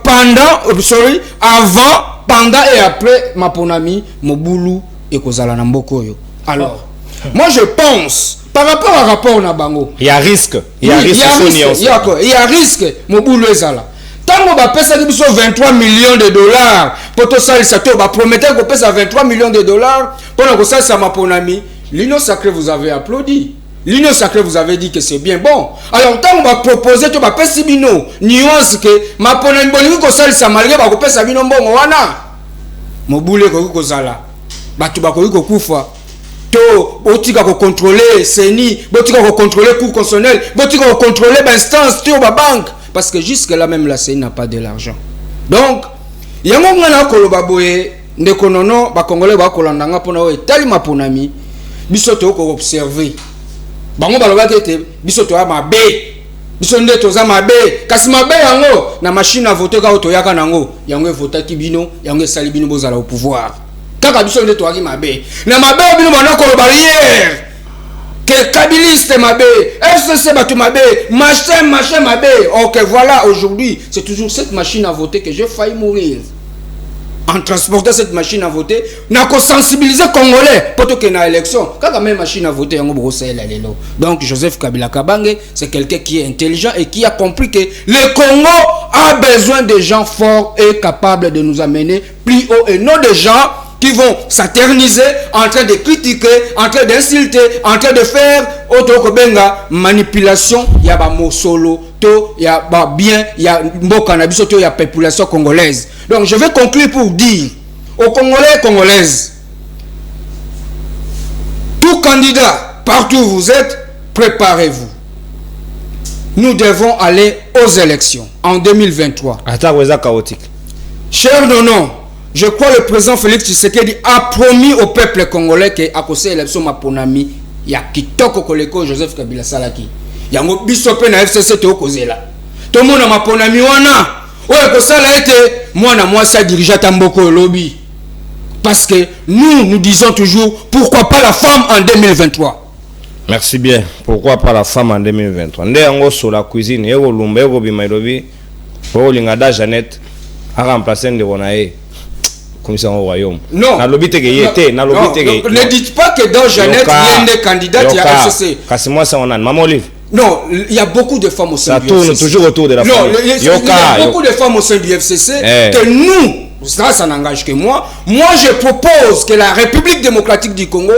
pendant et après Maponami Mobulu et Kozala na mboko yo. Alors, moi je pense par rapport à rapport na bango, il y a risque, il y a risque Mobulu ezala. Tango bapesa biso 23 millions de dollars pour to salisa to ba prometteur ko pesa 23 millions de dollars pour na ko salisa Maponami, l'Union sacrée vous avez applaudi. L'Union sacrée vous avez dit que c'est bien bon. Alors tant on va proposer to ba pesi bino nuance que Maponami bolingi ko salisa malgré ba ko pesa bino mbongo wana. Mobule ko kozala. Batu ba ko kufa. To botika ko contrôler CENI, botika ko contrôler cour constitutionnel, botika ko contrôler instance to ba banque parce que jusque là même la CENI n'a pas de l'argent. Donc yango ngana ko loba boye ndeko nono ba congolais ba ko landanga pona o etali Maponami biso to ko observer. Bango baloba kete biso to ya mabe. Biso nde toza mabe kasi mabe yango na machine à voter ka otoyaka nango yango votaki bino yango sali bino bozala au pouvoir. Kaka biso nde to aki mabe na mabe bino bana ko barrière que kabiliste mabe FCC batu mabe machin mabe. OK, voilà, aujourd'hui c'est toujours cette machine à voter que j'ai failli mourir en transportant cette machine à voter. N'a ko sensibiliser congolais pour que na élection kaka même machine à voter yango Bruxelles lelo. Donc Joseph Kabila Kabange c'est quelqu'un qui est intelligent et qui a compris que le Congo a besoin de gens forts et capables de nous amener plus haut et non de gens qui vont s'éterniser en train de critiquer, en train d'insulter, en train de faire autre benga manipulation. Il y a ba mosolo to, il y a ba bien, il y a mboka na biso to, il y a population congolaise. Donc je vais conclure pour dire aux Congolais et Congolaises, tout candidat partout où vous êtes, préparez-vous. Nous devons aller aux élections en 2023. Attends, c'est chaotique. Cher Nono, je crois que le président Félix Tshisekedi a promis au peuple congolais que à cause de l'élection Maponami, il y a kitoko koleko Joseph Kabila Salaki. Il y a un bisope na FCC to kozela. Tout le monde a Maponami wana. Ouais, que ça a été moi ça dirigeant Tamboko lobby. Parce que nous disons toujours pourquoi pas la femme en 2023. Merci bien. Pourquoi pas la femme en 2023? Ndé yango sur la cuisine, yego lumba yego bimairobi. Pour l'ingada Jeannette a remplacé Nderonae. Commissaire au royaume. Non. Na lobby tege yete, na lobby tege. Ne dites pas que dans Jeannette il y a des candidats qui a FCC. Kasi moi ça on a maman Olive. Non, il y a beaucoup de femmes au sein du FCC. Ça tourne toujours autour de la femme. Non, il y a beaucoup de femmes au sein du FCC que nous, ça n'engage que moi. Moi je propose que la République démocratique du Congo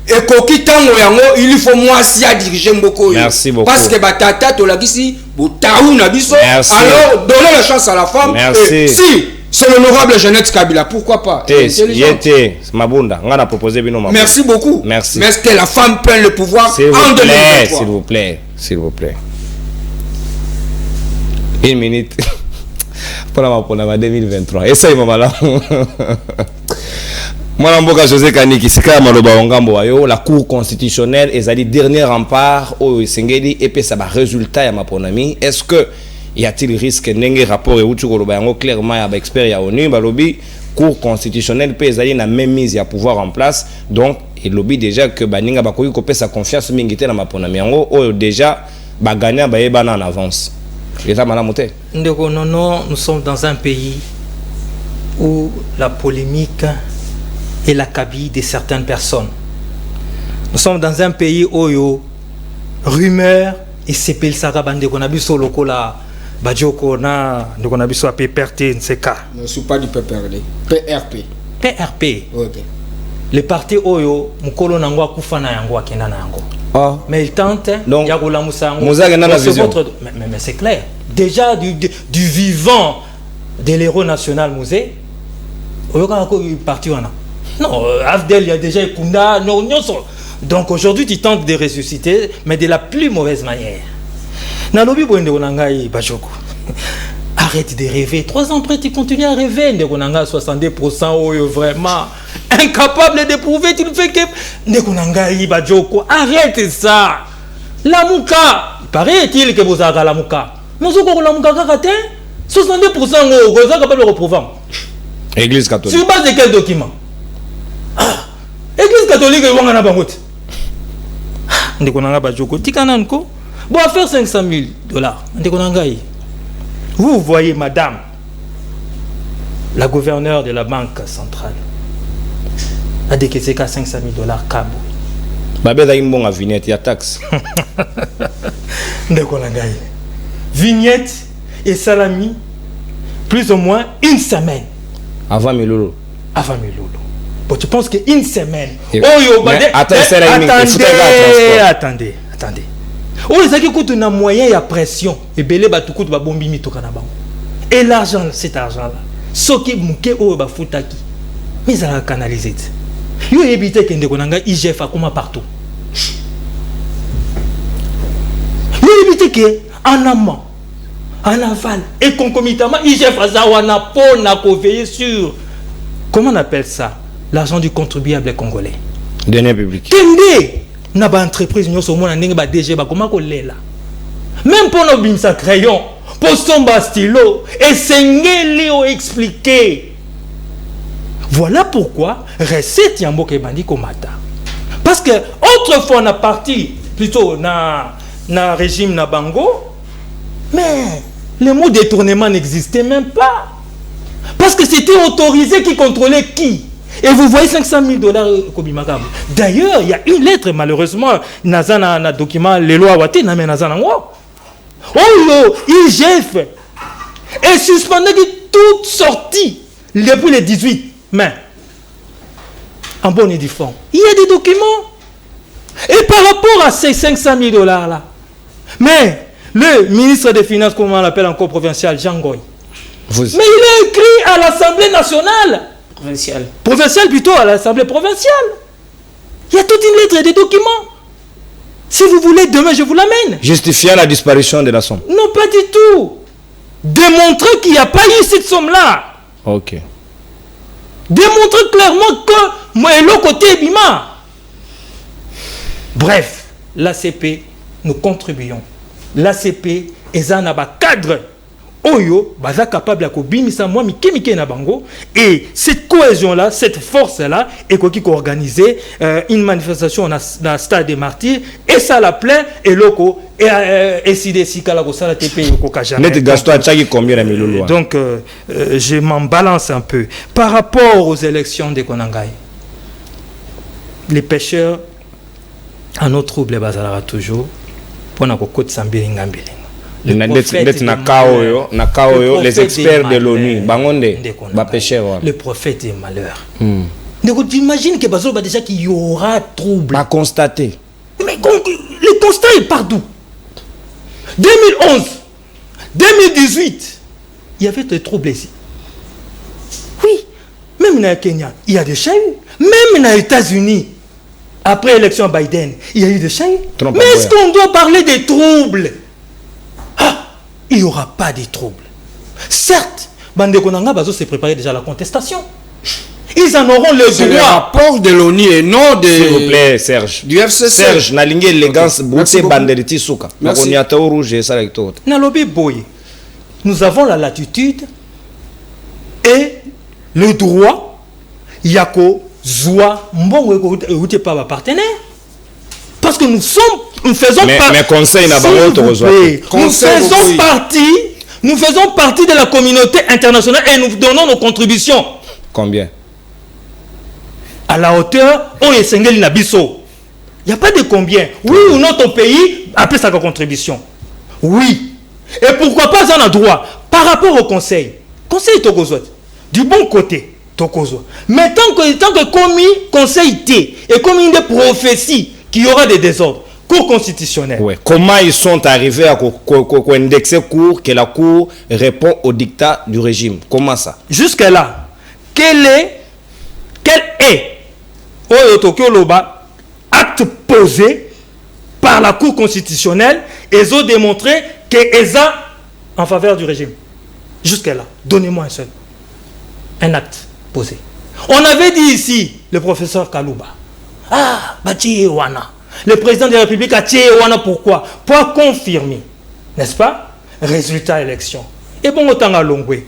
et Kokitango yango, il faut moi si à diriger Mboko. Merci beaucoup. Parce que batata tolagisi boutaou na biso. Alors donnez la chance à la femme. Merci. Et si c'est l'honorable Jeannette Kabila, pourquoi pas? Mabunda, on a proposé bino Mabunda. Merci beaucoup. Merci. Mais est-ce que la femme prenne le pouvoir en 2023? S'il vous plaît, s'il vous plaît. Une minute. Pour la 2023. Et ça, il m'a là. Moi, je José Kaniki, c'est quand même la Cour constitutionnelle, et le dernier rempart au Sengeli, et puis ça va résultat à ma ponami. Est-ce que y a-t-il risque n'engue rapport et où clairement y a expert ya ONU lobby Cour constitutionnelle peut na même mise à pouvoir en place donc et lobby déjà que baninga bakoki ko pesa confiance mingité na maponami yango o déjà ba gagnant ba yeba en avance. L'état madame Moté. Ndeko non, nous sommes dans un pays où la polémique est la cabine de certaines personnes. Nous sommes dans un pays où yo rumeur et sepel sarabande qu'on a vu sur lokola Bajoko na ndeko na biso PPRT NCK. Ne suis pas du PPRD. PRP. PRP. OK. Le parti oyo mukolo nango akufa na yango akenda na yango. Ah. Mais il tente ya kolamusa yango. Mais c'est clair. Déjà du vivant de l'héros national Musée oyo ka ko parti wana. Non, Afdel il y a déjà Kunda non. Donc aujourd'hui tu tentes de ressusciter mais de la plus mauvaise manière. Nalobi boende onangai Bajoko. Arrête de rêver. 3 ans après tu continues à rêver. Ndekonanga 62% oyo vraiment incapable de prouver tu ne fais que Ndekonangai Bajoko. Arrête ça. La Mouka. Paraît-il que vous avez la Mouka. Mais vous avez la Mouka kakaté 62% vous êtes capable de reprouver. Église catholique. Sur base de quel document? Église catholique wanga na bangote. ndeko nanga bajoko tikana nko bon à faire 500 000 dollars ndeko nanga. Vous voyez madame la gouverneure de la banque centrale a décaissé qu'à 500 000 dollars cabo. Babé a une bonne vignette, il y a taxe. Vignette et salami, plus ou moins une semaine. Avant Milolo. Avant Milolo. Bon, tu penses qu'une semaine. Attendez. Oh, les gens qui ont un moyen, il y a pression. Et belé batukou ba bombi mi toka na bango. Et l'argent, cet argent-là, ce qui mouké au ba futaki. Mais ça a canalisé. Yo évité que ndekonanga IGF a comment partout. Yo évité que en amont, en aval et concomitamment IGF a zawana pour na veiller sur comment on appelle ça, l'argent du contribuable congolais. Deniers publics. Kende na ba entreprise nyo so mona ndenge ba DG ba comment ko lela. Même pour nos bimsa crayon, pour son stylo et sengeli o expliquer. Voilà pourquoi recette yambo ke bandi komata. Parce que autrefois on a parti plutôt na régime na bango, mais le mot détournement n'existait même pas. Parce que c'était autorisé qui contrôlait qui. Et vous voyez 500 000 dollars Kobimakam. D'ailleurs, il y a une lettre malheureusement nazana na document les lois wati na mais nazana ngo. Oh IGF est suspendu de toute sortie depuis le 18 mai. En bonne et due forme. Il y a des documents. Et par rapport à ces 500 000 dollars là, mais le ministre des Finances, comment on l'appelle encore provincial, Jean Goy, mais il a écrit à l'Assemblée nationale. Provinciale plutôt, à l'Assemblée provinciale. Il y a toute une lettre et des documents. Si vous voulez, demain je vous l'amène. Justifiant la disparition de la somme. Non, pas du tout. Démontrer qu'il n'y a pas eu cette somme-là. Ok. Démontrer clairement que moi et l'autre côté Bima. Bref, l'ACP, nous contribuons. L'ACP est un cadre. Oyo, baza capable à kobimisa moi mike na bango, et cette cohésion là, cette force là, et qui organiser une manifestation dans le stade des Martyrs, et ça la plaît et loko et si des sikala ko sala TP ko kajana. Net Gaston a tchaki combien de milolo. Donc je m'en balance un peu par rapport aux élections de Konangai. Les pêcheurs en eau trouble bazara toujours pour na ko côte sambiri ngambili. Les experts de l'ONU, le prophète des malheurs. Tu imagines que déjà qu'il y aura trouble. Pas constaté. Mais le constat est partout. 2011, 2018, il y avait des troubles ici. Oui, même dans le Kenya, il y a des chaînes. Même dans les États-Unis, après l'élection Biden, il y a eu des chaînes. Mais est-ce qu'on doit parler des troubles? Il n'y aura pas de troubles. Certes, Bande Konanga Bazo s'est préparé déjà à la contestation. Ils en auront le droit. C'est le rapport de l'ONU et non de... S'il vous plaît, Serge. Du FCC. Serge, na lingue élégance, boute banderiti souka. Merci. Nalobi Boy, nous avons la latitude et le droit. Yako, Zoua, Mbongo, ou pas partenaire. Parce que nous faisons partie de la communauté internationale et nous donnons nos contributions. Combien? À la hauteur, on est Sengeli Nabiso. Il n'y a pas de combien. Oui ou non, ton pays appelle ça comme contribution. Oui. Et pourquoi pas en a droit? Par rapport au conseil. Conseil Tokozot. Du bon côté, Tokozot. Mais tant que commis conseil T et comme une prophétie qu'il y aura des désordres, Cour constitutionnelle. Ouais. Comment ils sont arrivés à indexer cour que la cour répond au dictat du régime? Comment ça? Jusque-là, quel est acte posé par la Cour constitutionnelle et ils ont démontré qu'ils ont en faveur du régime? Jusque-là, donnez-moi un seul. Un acte posé. On avait dit ici, le professeur Kalouba. Ah, Bati Wana. Le président de la République a tiré Wana pourquoi? Pour confirmer, n'est-ce pas? Résultat élection. Et bon, autant à Longwe.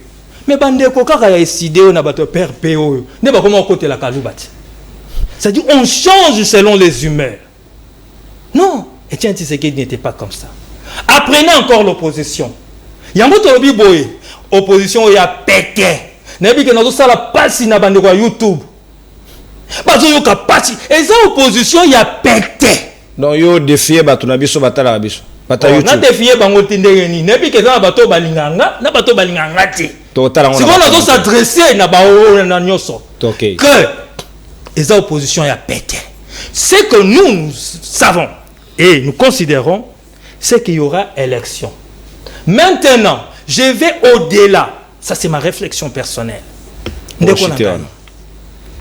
Mais Bande Koka a décidé, on a battu père PO. N'est pas comment côté la Kalouba. C'est-à-dire, on change selon les humeurs. Non, Etienne Tshisekedi n'était pas comme ça. Apprenez encore l'opposition. Yango tolobi boye, opposition ya pété. Nebi que nous la passi na bande kwa YouTube. Bazo yo ka passi, et ça opposition ya pété. Donc yo défier bato na biso batala biso. Bata YouTube. Na défier bango tindenge ni. Nebi que ça bato balinganga, na bato balinganga ti. Totala si on doit s'adresser na bao na nyoso. OK. Que les oppositions y a pété. Ce que nous savons et nous considérons, c'est qu'il y aura élection. Maintenant, je vais au-delà. Ça, c'est ma réflexion personnelle.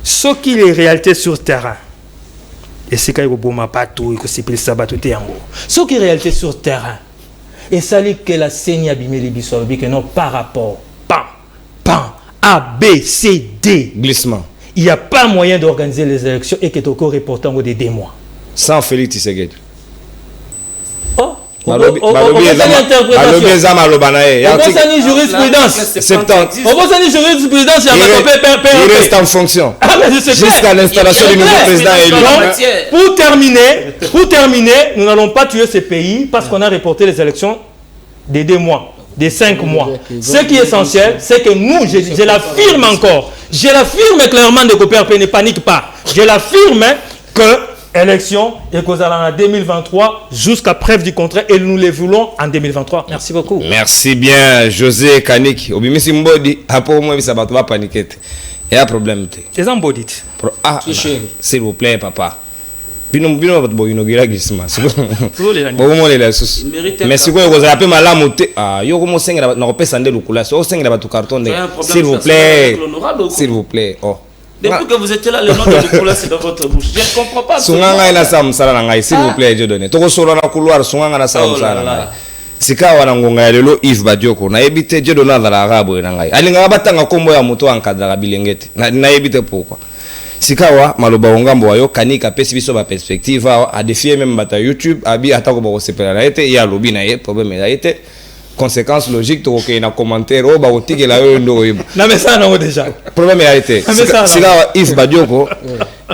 Ce qui est réalité sur le terrain, et c'est qu'il y a ce qui est réalité sur le terrain, et ça dit que la CENI a bimé les bisous, que non, par rapport, A, B, C, D. Glissement. Il n'y a pas moyen d'organiser les élections et que tu as reporté de 2 mois. Sans Félix Tshisekedi. Oh, jurisprudence. Il reste en fonction jusqu'à l'installation du nouveau président élu. Pour terminer, nous n'allons pas tuer ce pays parce qu'on a reporté les élections de 2 mois, de 5 mois. Ce qui est essentiel, c'est que nous, je l'affirme encore, je l'affirme clairement de PRP, ne panique pas. Je l'affirme que élection et qu'aux en 2023 jusqu'à preuve du contraire et nous les voulons en 2023. Merci beaucoup. Merci bien José Kanik. Obimisi mbodi hapo moi ça va paniquer. Il y a un problème. C'est un bodit. Ah, s'il vous plaît papa. Bino ba inaugurer glissement. Merci quoi vous appelez malamu te. Ah yo comme sengela na kopesa nde lukula. So sengela ba tu carton de. S'il vous plaît. S'il vous plaît. Oh. Depuis que vous étiez là, le nom de Lukula c'est dans votre bouche. Je ne comprends pas. Sunganga ina samsala na ngai, s'il vous plaît, Dieu donne. Toko solo na couloir sunganga na samsala na ngai. Sika wana ngonga ya lelo Yves Badioko na ebite Dieu donne na la rabo na ngai. Alinga batanga kombo ya moto encadra bilengete. Na ebite pourquoi. Sika wa maloba ongambo wayo kanika pesi biso ba perspective a défier même bata YouTube abi atako ba sepela na ete ya lobi na ye problème na ete. Conséquence logique to que na commentaire o ba otike la yo ndo yebo na mais ça non déjà problème a été c'est là Yves Badioko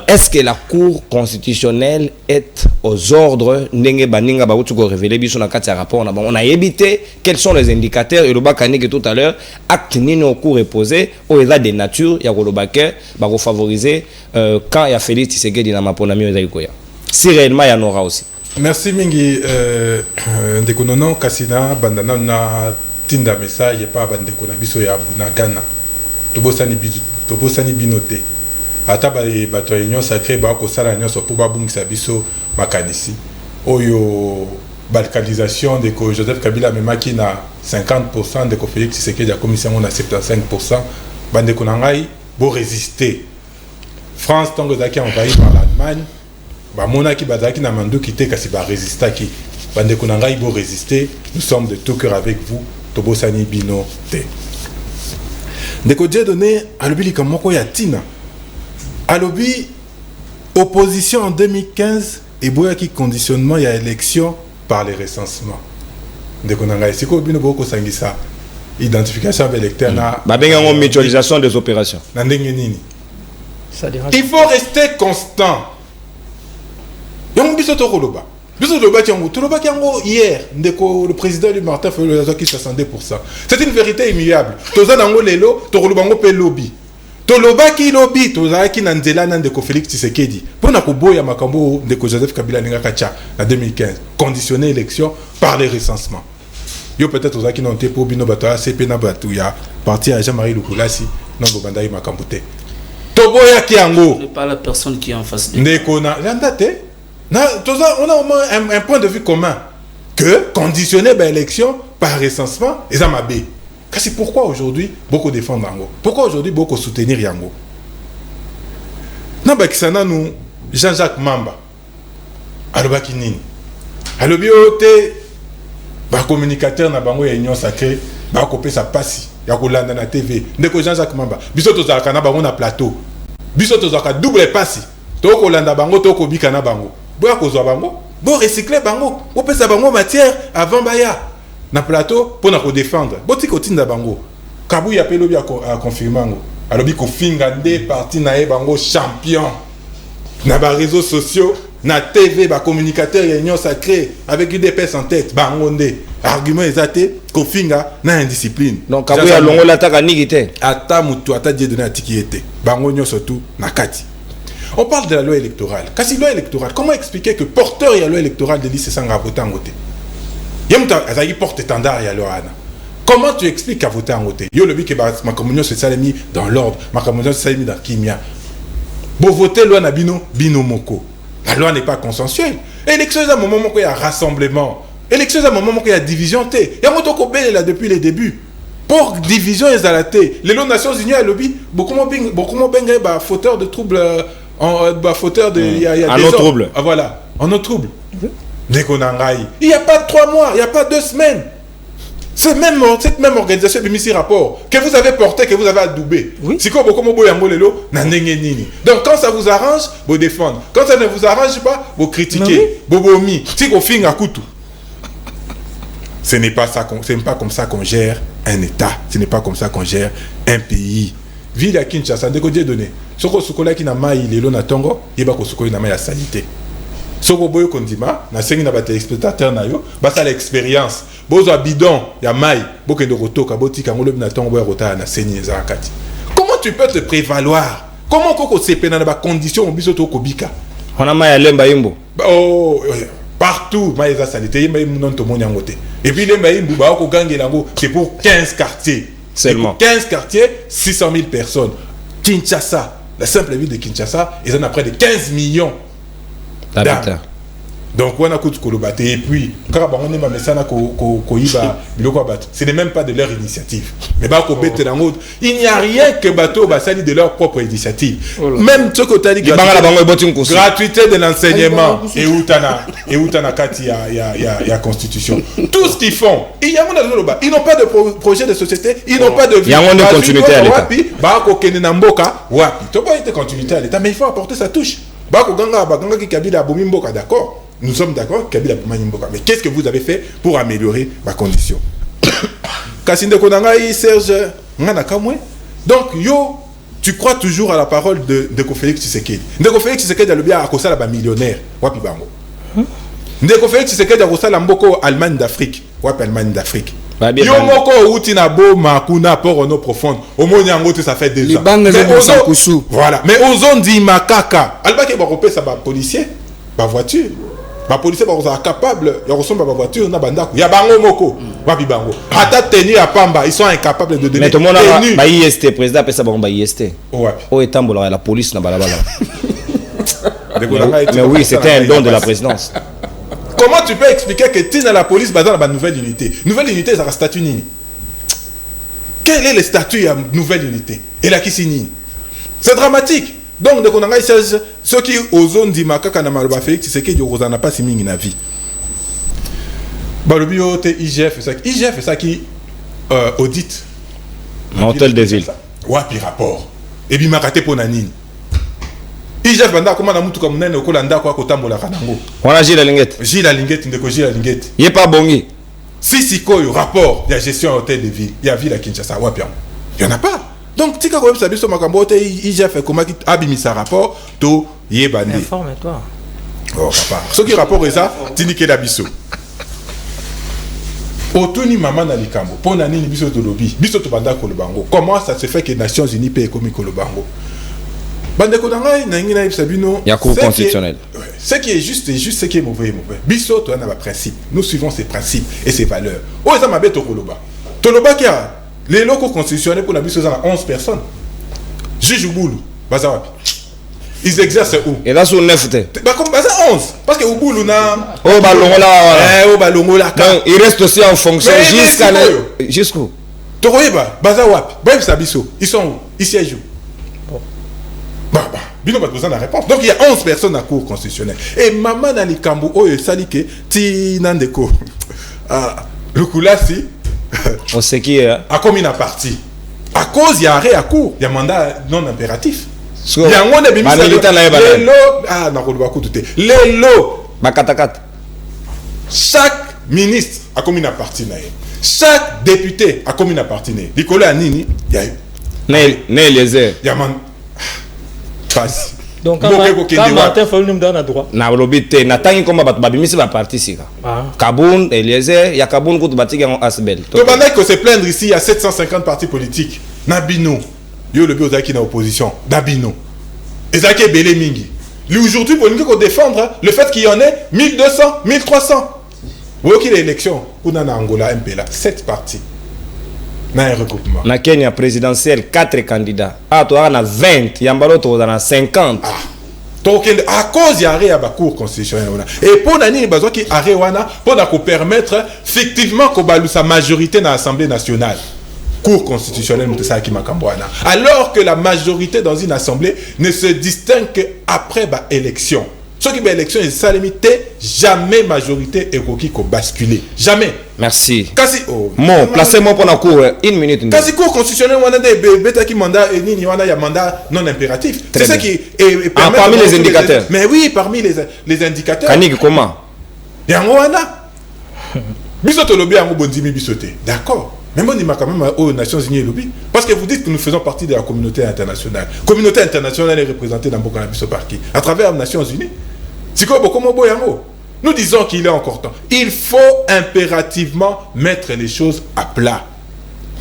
est-ce que la cour constitutionnelle est aux ordres ndenge baninga ba utuko révéler biso na kati ya rapport na bon on a évité quels sont les indicateurs et le bakani que tout à l'heure acte nino au cours reposé au état de nature ya kolobake ba ko favoriser quand il y a Félix Tshisekedi na mapona mio ezayikoya si réellement il y en aura aussi. Merci mingi ndeko nono kasina bandana na tinda message pa bandeko na biso ya Bunagana tobosani binote ata ba bato union sacrée ba ko sala nyonso po ba bungisa biso makanisi oyo balkanisation de ko Joseph Kabila memaki na 50% de ko Félix Tshisekedi a commission na 75% bandeko na ngai bo résister. France tango zaki envahi par l'Allemagne ba monaki bazaki na mandu kité kasi ba résister ki bande ko nanga ibo résister nous sommes de tout cœur avec vous tobosani bino te ndeko Dieu donné alobi likamoko ya tina alobi opposition en 2015 et boyaki conditionnement ya élection par les recensements ndeko nanga siko bino boko sangisa identification de l'électeur na ba benga ngo mutualisation des opérations na ndenge nini il faut rester constant. Yong biso to koloba. Biso to baki yango, to baki yango hier, ndeko le président du Martin Fayulu azaki 62%. C'est une vérité immuable. Toza nango lelo, to koloba ngo pe lobby. To lobaki lobby, to zaki na nzela na ndeko Félix Tshisekedi. Pona ko boya makambo ndeko Joseph Kabila ninga kacha en 2015, conditionner élection par les recensements. Yo peut-être ozaki non te po bino bato ACP na bato ya parti à Jean-Marie Lukulasi, non go bandai makambo te. To boya ki yango. C'est pas la personne qui est en face de ndeko na landate. On a au moins un point de vue commun que conditionner l'élection par recensement et ça m'a bé. C'est pourquoi aujourd'hui beaucoup défendent Yango. Pourquoi aujourd'hui beaucoup soutenir Yango. Non, bah nous Jean-Jacques Mamba. Alobaki nini. Alobi ote ba communicateur na bango ya union sacrée ba kopé sa passi ya kolanda na TV. Ndeko Jean-Jacques Mamba. Biso tozaka na bango na plateau. Biso tozaka double passi. To kolanda bango to kobika na bango. Boya kozwa bango, bo recycler bango, bo pesa bango matière avant baya na plateau pour na ko défendre. Boti ko tinda bango. Kabu ya pelo bi a confirmer ngo. Alobi ko finga nde parti na e bango champion. Na ba réseaux sociaux na TV ba communicateur réunion sacré avec UDPS en tête bangonde argument exacté kofinga na indiscipline donc kabuya longo la taka nikite ata mutu ata Dieu donné atiki été bangonyo surtout na kati. On parle de la loi électorale. Kasi loi électorale, comment expliquer que porteur y a loi électorale de liste sanga voter en côté Yemuta azaki porte étendard ya loi ana. Comment tu expliques qu'à voter en côté Yo le bi que ma communion se salemi dans l'ordre, ma communion se salemi dans kimia. Bo voter loi na bino moko. La loi n'est pas consensuelle. Élection à un moment où il y a rassemblement. Élection à un moment où il y a division. Il y a un moment là depuis les débuts. Pour division et zalaté. Les Nations Unies à lobby, beaucoup moins bien fauteur de troubles, fauteur de. En autre trouble. Ah voilà, en autre trouble. Dès qu'on a il n'y a pas 3 mois, il n'y a pas 2 semaines. Cette même organisation a mis ce rapport que vous avez porté, que vous avez adoubé. Oui. Donc quand ça vous arrange, vous défendez. Quand ça ne vous arrange pas, vous critiquez. Oui. Ce n'est pas comme ça qu'on gère un État. Ce n'est pas comme ça qu'on gère un pays. Ville à Kinshasa, dès que Dieu donné. Ce que ce qui n'a pas eu le Tongo, il va que n'a pas la sanité. Soko boyo kondima na sengi na ba téléspectateur na yo ba ça l'expérience bozo bidon ya mai bokendo kotoka botika ngolo na tongo boyo kota na sengi zakati. Comment tu peux te prévaloir? Comment koko sepena na ba condition biso to kobika? On a mai ya lemba yimbo. Oh partout mai za sanité mai non to monya ngote. Et puis lemba yimbo ba ko gangela ngo c'est pour 15 quartiers. Seulement 15 quartiers, 600 000 personnes. Kinshasa, la simple ville de Kinshasa, ils en ont près de 15 millions. Donc on a coup de kolobate et puis quand on est mamesana ce n'est même pas de leur initiative mais il n'y a rien que bateau basali de leur propre initiative. Même ce que tu as dit gratuité de l'enseignement et utana kati ya constitution tout ce qu'ils font ils n'ont pas de projet de société, ils n'ont pas de vie, il y a une continuité à l'État mais il faut apporter sa touche. D'accord, nous sommes d'accord, Kabila Mimboka. Mais qu'est-ce que vous avez fait pour améliorer ma condition? Kassinde Konangai, Serge Nganakamwe. Donc, yo, tu crois toujours à la parole de Félix Tshisekedi. Ndeko Félix Tshisekedi a le bien à Kosala ba millionnaire. Wapi bango. Ndeko Félix Tshisekedi a Kosala Mboko Allemagne d'Afrique. Wapi Allemagne d'Afrique. Yo moko outi na bo makuna pour ono profonde. Au moins yango ça fait 2 ans. Voilà. Mais aux dit makaka. Alba ke ba kopesa ba policier, ba voiture. Ba policier ba capable, ya ressemble ba voiture na bandako. Ya bango moko. Wapi bango. Ata tenir à Pamba, ils sont incapables de donner. Mais tout le monde a ba IST président pesa ba IST. Wapi. O etambola la police na balabala. Mais oui, c'était un don de la présidence. Comment tu peux expliquer que tu es dans la police dans la nouvelle unité? Nouvelle unité, ça a un statut nini? Quel est le statut de la nouvelle unité? Et là, qui signe? C'est dramatique. Donc, de qu'on a ceux qui osent dire que Namaruba Félix, c'est qu'ils n'ont pas si ming na vie. Balobio, IGF, c'est ça qui audite. Hôtel de ville. Ouais, puis rapport. Et puis, Makate Ponanini. IGF banda comment na mutu comme nene okolanda kwa kotambola kanango. On a Gilles Linguette. Gilles Linguette ndeko Gilles Linguette. Il est pas bongi. Si koyo rapport de la gestion hôtel de ville, il y a ville à Kinshasa wapi. Il y en a pas. Donc tika ko sabi so makambo hôtel IGF comment qui abimisa rapport to yebande. Informe-toi. Oh papa. Ce qui rapport est ça, tinike la biso. Otuni maman na likambo. Pona nini biso to lobi. Biso to banda ko lobango. Comment ça se fait que les Nations Unies paient comme ko lobango? Il y a cours constitutionnel. Ce qui est juste est juste, ce qui est mauvais est mauvais. Bisso, tu as un principe. Nous suivons ces principes et ces valeurs. Oh, ça m'a bête au Koloba. Toloba qui a les locaux constitutionnels pour la Bisso, 11 personnes. Juge Ouboulou, Bazawapi. Ils exercent où? Et là, sur 9, bah, comme Baza 11. Parce que Ouboulou n'a. Oh, Balongola. Oh, Balongola. Il reste aussi en fonction jusqu'à. Jusqu'où? Toroyeba, Bazawapi. Bref, ça Bisso. Ils sont où? Ils siègent où? Bino pas besoin de la réponse. Donc il y a 11 personnes à cour constitutionnelle. Et maman dans les Kambo, oh, salike, ti nandeko. Le Koulasi. On sait qui est. A comme une partie. À cause, il y a arrêt à cour. Il y a mandat non impératif. Il y a un monde de les lots. Ah, non, on va écouter. Les lots. Makatakat. Chaque ministre a comme une partie. Chaque député a comme une partie. Nicolas Nini, il y a eu. Né les airs. Il y a man. Passe. Donc quand Martin Fayulu nous donne droit. Na lobité na tangi comme bato babimisi ba parti sika. Kaboun Eliezer, ya Kaboun ko batiki en Asbel. To banda ko se plaindre ici, il y a 750 partis politiques. Nabino, yo le bio qui na opposition. Nabino. Ezaki belé mingi. Lui aujourd'hui pour nous défendre le fait qu'il y en ait 1200, 1300. Vous voyez l'élection, on a en Angola MPLA 7 partis. Na un regroupement. Na Kenya présidentielle 4 candidats. Ah toi on a 20, yambalo to on a 50. Ah. Donc à cause y a rien à la cour constitutionnelle et pour nani besoin qui arrêt wana pour permettre effectivement que sa majorité dans l'Assemblée nationale. Cour constitutionnelle alors que la majorité dans une assemblée ne se distingue qu'après l'élection. Ce qui est l'élection est ça limité, jamais majorité et qui basculer. Jamais. Merci. Kasi Mon, placez-moi pour la cour, 1 minute. Kasi cour constitutionnelle, on a des bêta qui mandat et ni on a un mandat non impératif. C'est ça qui est parmi les indicateurs. Mais oui, parmi les indicateurs. Kanik comment? Yangoana. Bisoto lobby yango bondimi bisoté. D'accord. Mais moi, je quand même aux Nations Unies lobby. Parce que vous dites que nous faisons partie de la communauté internationale. La communauté internationale est représentée dans beaucoup de parties. À travers les Nations Unies. C'est quoi nous disons qu'il est encore temps. Il faut impérativement mettre les choses à plat.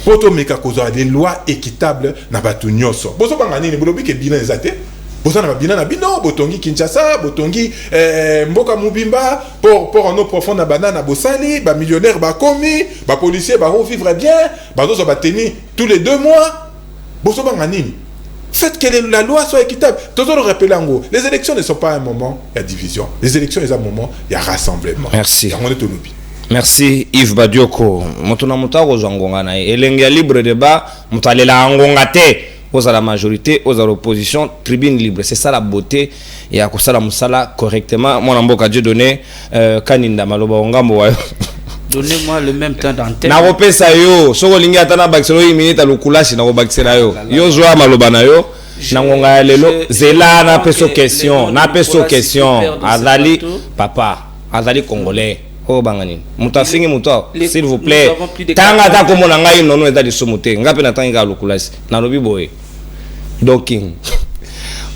Pour que des lois équitables dans le nyoso. Bozo bangani ne bolobi ke bilan ezate. Bozo na bilan na bino botongi Kinshasa, botongi Mboka Mubimba pour en eau profonde na banana bosali, ba millionnaire ba komi, ba policier ba vivre bien, ba dozo ba tenir tous les 2 mois. Bozo bangani. Faites que la loi soit équitable. Toujours le rappeler en gros, les élections ne sont pas un moment, il y a division. Les élections, il y a un moment, il y a rassemblement. Merci. Il Merci Yves Badioko. Motuna mutako zongonga na elenga libre débat, mutalela ngonga te aux la majorité, aux l'opposition, tribune libre. C'est ça la beauté et à cause de la musala correctement. Mon amboka Dieu donné kaninda maloba ongambo wa. Donnez-moi le même temps d'antenne. Na kopesa yo, soko lingi atana bakiselo minute lukulashi na kobakisela yo. Yo zwa maloba na yo. Na ngonga lelo zela na peso question, na peso question. Azali papa, azali congolais. Oh bangani. Mutafingi muto, s'il vous plaît. Tanga ta komona ngai nono ezali somote. Ngape na tanga lukulashi. Na lobi boy. Doking.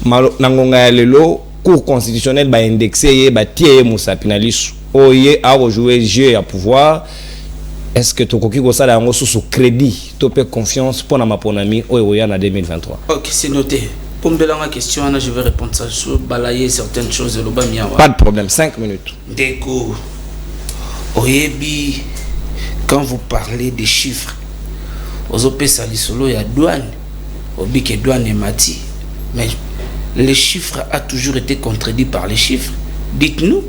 Na ngonga lelo cour constitutionnelle ba indexé ba tie musapi na lisu. Oye a rejouer jeu à pouvoir. Est-ce que tu as ça dans sous crédit, tu peux confiance pour ma ami Oya en 2023? Ok, c'est noté. Pour me donner la question, je vais répondre ça sur balayer certaines choses. Pas de problème, 5 minutes. Déco, Oyebi, quand vous parlez des chiffres, aux OP Salisolo, il y a douane, Obi que douane est mati, mais les chiffres a toujours été contredits par les chiffres. Dites-nous.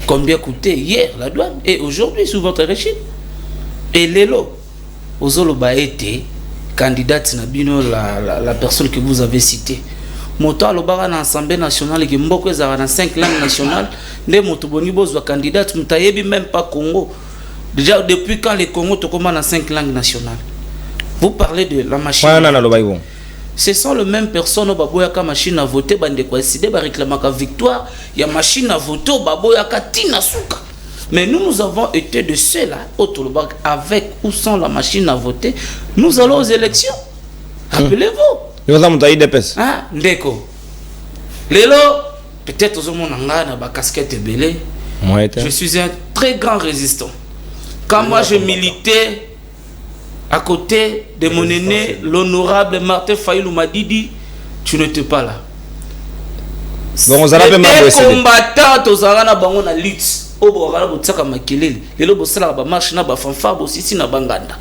Combien coûtait hier la douane et aujourd'hui sous votre régime? Et Lelo, Ozoloba était candidate Nabino, la personne que vous avez citée. Moto alobara na Assemblée nationale qui mboko ezara na 5 langues nationales, ne moto boni bozwa candidate mutayebi même pas Congo. Déjà depuis quand les Congo to comment na 5 langues nationales? Vous parlez de la machine. Ce sont les mêmes personnes qui ont machine à voter, qui ont décidé de réclamer la victoire. Il y a machine à voter, mais nous avons été de ceux-là, avec ou sans la machine à voter, nous allons aux élections. Rappelez-vous. Nous avons taillé des pèses. Ah, d'accord. Lélo, peut-être que mon anga na casquette belé. Je suis un très grand résistant. Quand moi je militais à côté de mon aîné, l'honorable Martin Fayulu Madidi, tu n'étais pas là. Donc on a combattant aux arana bango na lutte. Obo arana botsaka makelele. Lelo bosala ba marche na ba fanfare bosisi na banganda.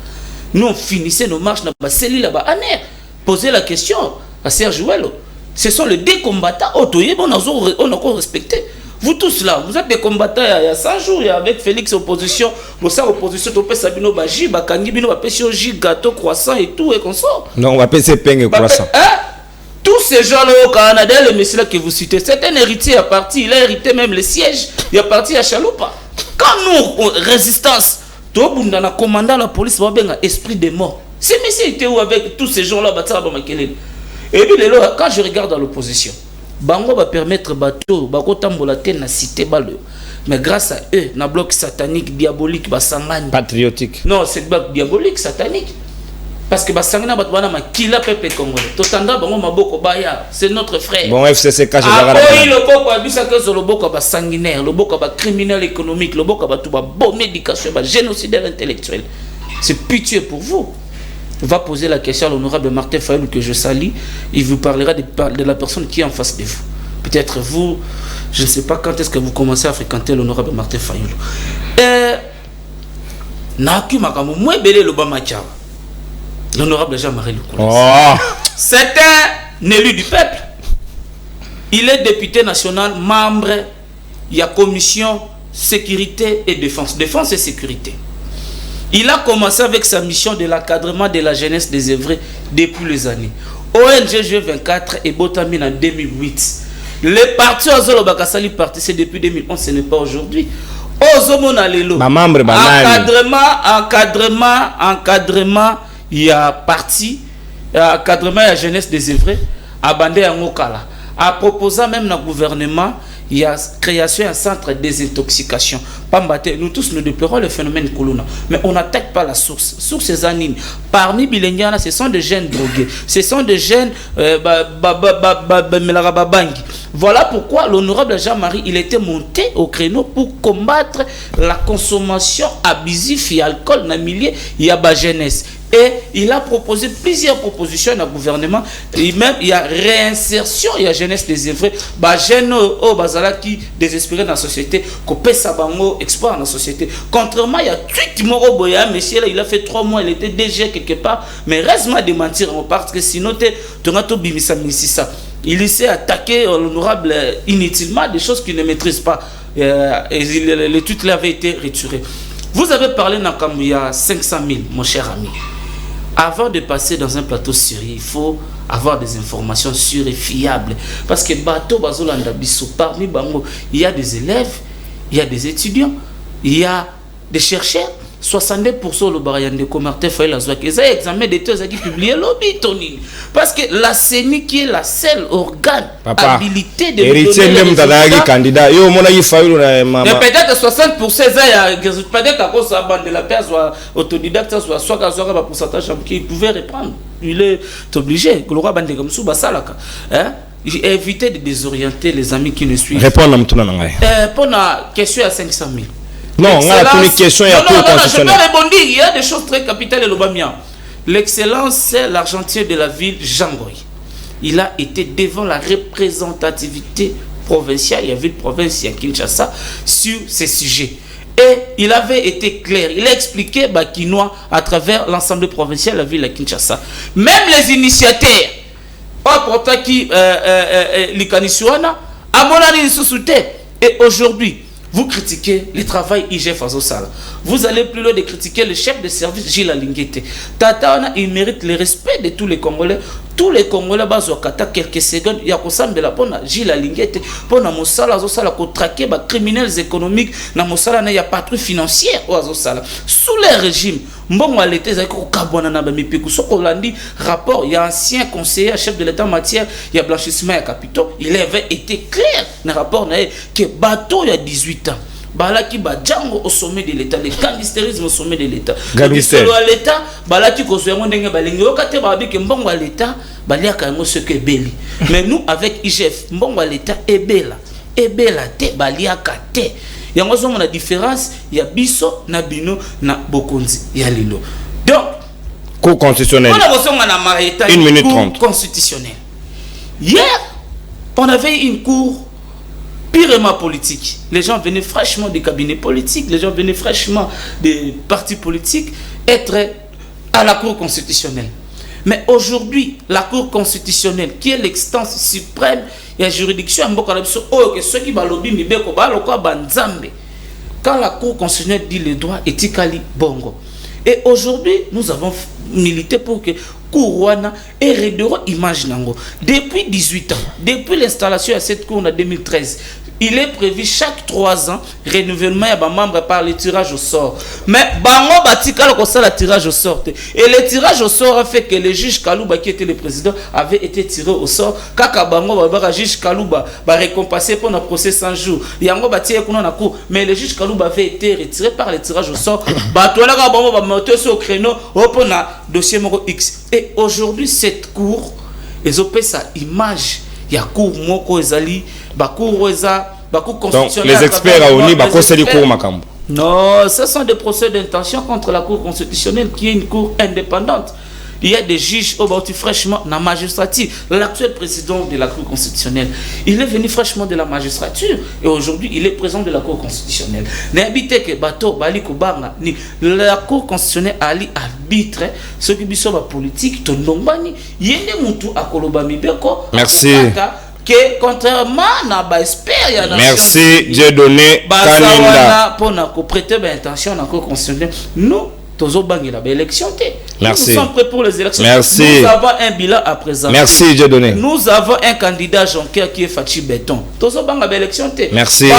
Nous on finissait nos marches na ba seli la ba aner. Poser la question à Serge Ouello. Ce sont les deux combattants. On a encore respecté. Vous tous là, vous êtes des combattants il y a 100 jours, avec Félix opposition, pour ça opposition, tu peux sabino baji, bakangi bino bapesi oji, gâteau, croissant et tout et qu'on sort. Non, on va passer pain et croissant. Tous ces gens-là au Canada, les messieurs que vous citez, c'est un héritier à parti, il a hérité même les sièges, il a parti à Chaloupa. Quand nous, résistance, tout le monde a commandant la police, va bien esprit de mort. Ces messieurs étaient où avec tous ces gens-là, et puis quand je regarde dans l'opposition, Bango va permettre bateau, bako tambola te na cité balo. Mais grâce à eux, na bloc satanique, diabolique, basangani. Patriotique. Non, c'est bloc diabolique, satanique. parce que basangina bato bana makila peuple congolais totanda bango maboko baya c'est notre frère bon FCC cache oui le boko abisa que le boko ba sanguinaire le boko ba criminel économique le boko ba tout ba bonne éducation ba génocidaire intellectuel c'est pitié pour vous. Va poser la question à l'honorable Martin Fayulu que je salue, il vous parlera de la personne qui est en face de vous. Peut-être vous, je ne sais pas quand est-ce que vous commencez à fréquenter l'honorable Martin Fayulu. L'honorable Jean-Marie Lukoulès. C'est un élu du peuple. Il est député national, membre de la commission sécurité et défense. Défense et sécurité. Il a commencé avec sa mission de l'encadrement de la jeunesse des œuvres depuis les années. ONG G24 et Botamine en 2008. Les partis Ozolo Bakasali parti c'est depuis 2011, ce n'est pas aujourd'hui. Ozomona Lelo. Encadrement, il y a parti, encadrement de la jeunesse des œuvres, abandé à Ngokala. A proposé même dans le gouvernement, il y a création d'un centre de désintoxication. Nous tous nous déplorons le phénomène Kuluna, mais on n'attaque pas la source. Source c'est Zanine. Parmi Bilengiana, ce sont des jeunes drogués, ce sont des jeunes voilà pourquoi l'honorable Jean-Marie il était monté au créneau pour combattre la consommation abusive et alcool dans le milieu il y a la jeunesse. Et il a proposé plusieurs propositions dans le gouvernement. Et même il y a réinsertion, il y a jeunesse des œuvres. Bah jeunes au bazala qui désespérés dans la société, qu'on sa bango exploit dans la société. Contrairement, il y a tweet Moro Boya, monsieur là, il a fait 3 mois, il était DG quelque part, mais reste-moi de mentir parce que sinon tu as tout bimisa ça. Il s'est attaqué l'honorable inutilement des choses qu'il ne maîtrise pas. Et le tweet avait été retiré. Vous avez parlé il y a 500 000, mon cher ami. Avant de passer dans un plateau sérieux, il faut avoir des informations sûres et fiables. Parce que bateau bazolanda biso parmi bango, il y a des élèves, il y a des étudiants, il y a des chercheurs. 62% le barrière de Martin Fayulu Azouaki. Ils ont examen d'études qui publié l'obit Tony. Parce que la CENI qui est la seule organe habilité de héritier même Tadagi candidat. Yo mon aïe Fayulu na mama. Mais peut-être 60% ça peut-être à cause de bande de la paix soit autodidacte soit un pourcentage qui pouvait reprendre. Il est obligé. Que le roi bande comme ça basalaka. Hein? Éviter de désorienter les amis qui ne suivent. Répondre à mtuna ngai. Pour la question à 500 000. Non, on a une question. Non, je peux répondre. Il y a des choses très capitales et le Bamia. L'excellence, c'est l'argentier de la ville, Jean Goy. Il a été devant la représentativité provinciale, il y a ville province, il y a Kinshasa, sur ces sujets. Et il avait été clair. Il a expliqué Bakinois à travers l'Assemblée provinciale, la ville de Kinshasa. Même les initiateurs, Likanisuana, à mon avis, ils se soutaient. Et aujourd'hui, vous critiquez le travail IGF Azosala. Vous allez plus loin de critiquer le chef de service Gilles Alinguete. Tata, il mérite le respect de tous les Congolais. Tous les Congolais, bazokata quelques secondes, il y a de la bonne Gilles Alinguete. Pour na mosala Azosala, ko traquer les criminels économiques, na mosala na ya patrouille financière au Azosala. Sous les régimes, mbongo alete za ko kabwana na ba mipiku. Soko landi rapport, il y a ancien conseiller chef de l'État en matière, il y a blanchissement et capitaux. Il avait été clair dans le rapport que bateau il y a 18 ans. Balaki Badjango au sommet de l'État, le gangsterisme au sommet de l'État. Gangster. L'État, Balaki Kosoyango Ndenge Balingi, Okate Babiki Mbongo à l'État, Baliaka Yango ce que Beli. Mais nous, avec IGF, Mbongo à l'État, Ebela. Ebela te, Baliaka te. Yango Zomo la différence, il y a Biso, Nabino, na Bokonzi, Yalilo. Donc, cours constitutionnel. 1 minute 30. Constitutionnel. Hier, on avait une cour purement politique. Les gens venaient fraîchement des cabinets politiques, les gens venaient fraîchement des partis politiques être à la Cour constitutionnelle. Mais aujourd'hui, la Cour constitutionnelle, qui est l'extance suprême et la juridiction, quand la Cour constitutionnelle dit le droit, etikali bongo. Et aujourd'hui, nous avons milité pour que Kourouana et Redero image nango. Depuis 18 ans, depuis l'installation à cette cour en 2013, il est prévu chaque 3 ans renouvellement à membres par le tirage au sort. Mais bango batika ko ça le tirage au sort. Et le tirage au sort a fait que le juge Kalouba qui était le président avait été tiré au sort. Kaka bango ba juge Kalouba ba récompensé pour un procès 100 jours. Yango batie kuna na cour, mais le juge Kalouba avait été retiré par le tirage au sort. Ba tola ka bango ba monter sur créneau pour na dossier moko X. Et aujourd'hui cette cour les opé sa image ya cour moko ezali ba cour eza ba cour constitutionnelle. Donc les experts à ONU ba conseiller cour makambo. Non, ce sont des procès d'intention contre la cour constitutionnelle qui est une cour indépendante. Il y a des juges au bord fraîchement dans la magistrature. L'actuel président de la cour constitutionnelle, il est venu fraîchement de la magistrature et aujourd'hui il est président de la cour constitutionnelle. N'habitez que bateau bali kubanga ni la cour constitutionnelle ali arbitre ce qui biso ba politique to ndombani yende mutu akoloba mibeko. Merci. Que contrairement à ba expert merci Dieu donné Kaninda pour prêter intention dans la cour constitutionnelle. Nous élection. Merci. Nous sommes prêts pour les élections. Merci. Nous avons un bilan à présenter. Merci Dieu donné. Nous avons un candidat Jonker qui est Fachi Béton. Merci.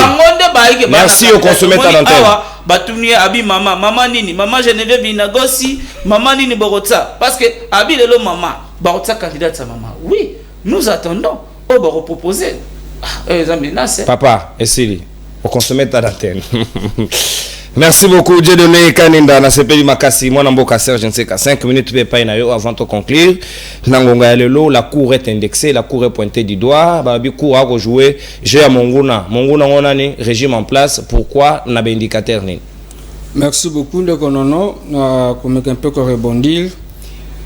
Merci au consommateur d'antenne. Batounia abi maman, maman nini, maman Geneviève Binagosi, maman nini Borotsa. Parce que abi lelo maman, Borotsa candidat sa maman. Oui, nous attendons. On va reproposer. Papa, essayez au consommateur d'antenne. Merci beaucoup, Dieu donné Kaninda na sepeli makasi moi namboka Serge je ne sais qu'à 5 minutes pe pa na yo avant de conclure. Nangonga ya lelo la cour est indexée, la cour est pointée du doigt, ba bi cour a jouer jeu à Monguna ngona ni régime en place, pourquoi na ba indicateur ni. Merci beaucoup de konono na comme un peu rebondir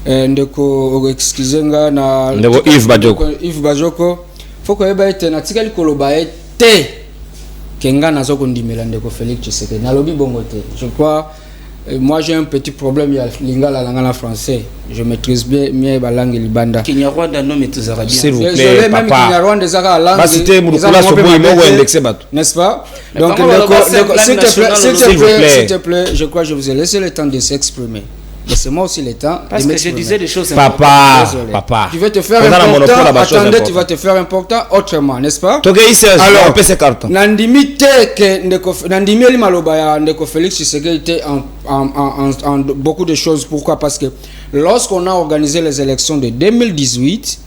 ndeko excusez nga na ndeko Yves Bajoko faut que ba ete na tikali koloba ete Kenga na zoko ndimela ndeko Félix Tshisekedi na lobi bongote. Je crois moi j'ai un petit problème ya lingala langala français. Je maîtrise bien ba langue libanda. Kinyarwanda no maîtrise bien. S'il vous plaît papa. Kinyarwanda zaka langue. Ba cité mulukula sobo mo indexé bato. N'est-ce pas? Donc s'il te plaît, je crois que je vous ai laissé le temps de s'exprimer. Laissez-moi aussi le temps. Parce que je disais des choses importantes. Papa. Tu vas te faire important. Attendez, tu vas te faire important autrement, n'est-ce pas? Alors, Nandimi Eli Malobaya, Ndeko Félix Tshisekedi était en beaucoup de choses. Pourquoi? Parce que lorsqu'on a organisé les élections de 2018,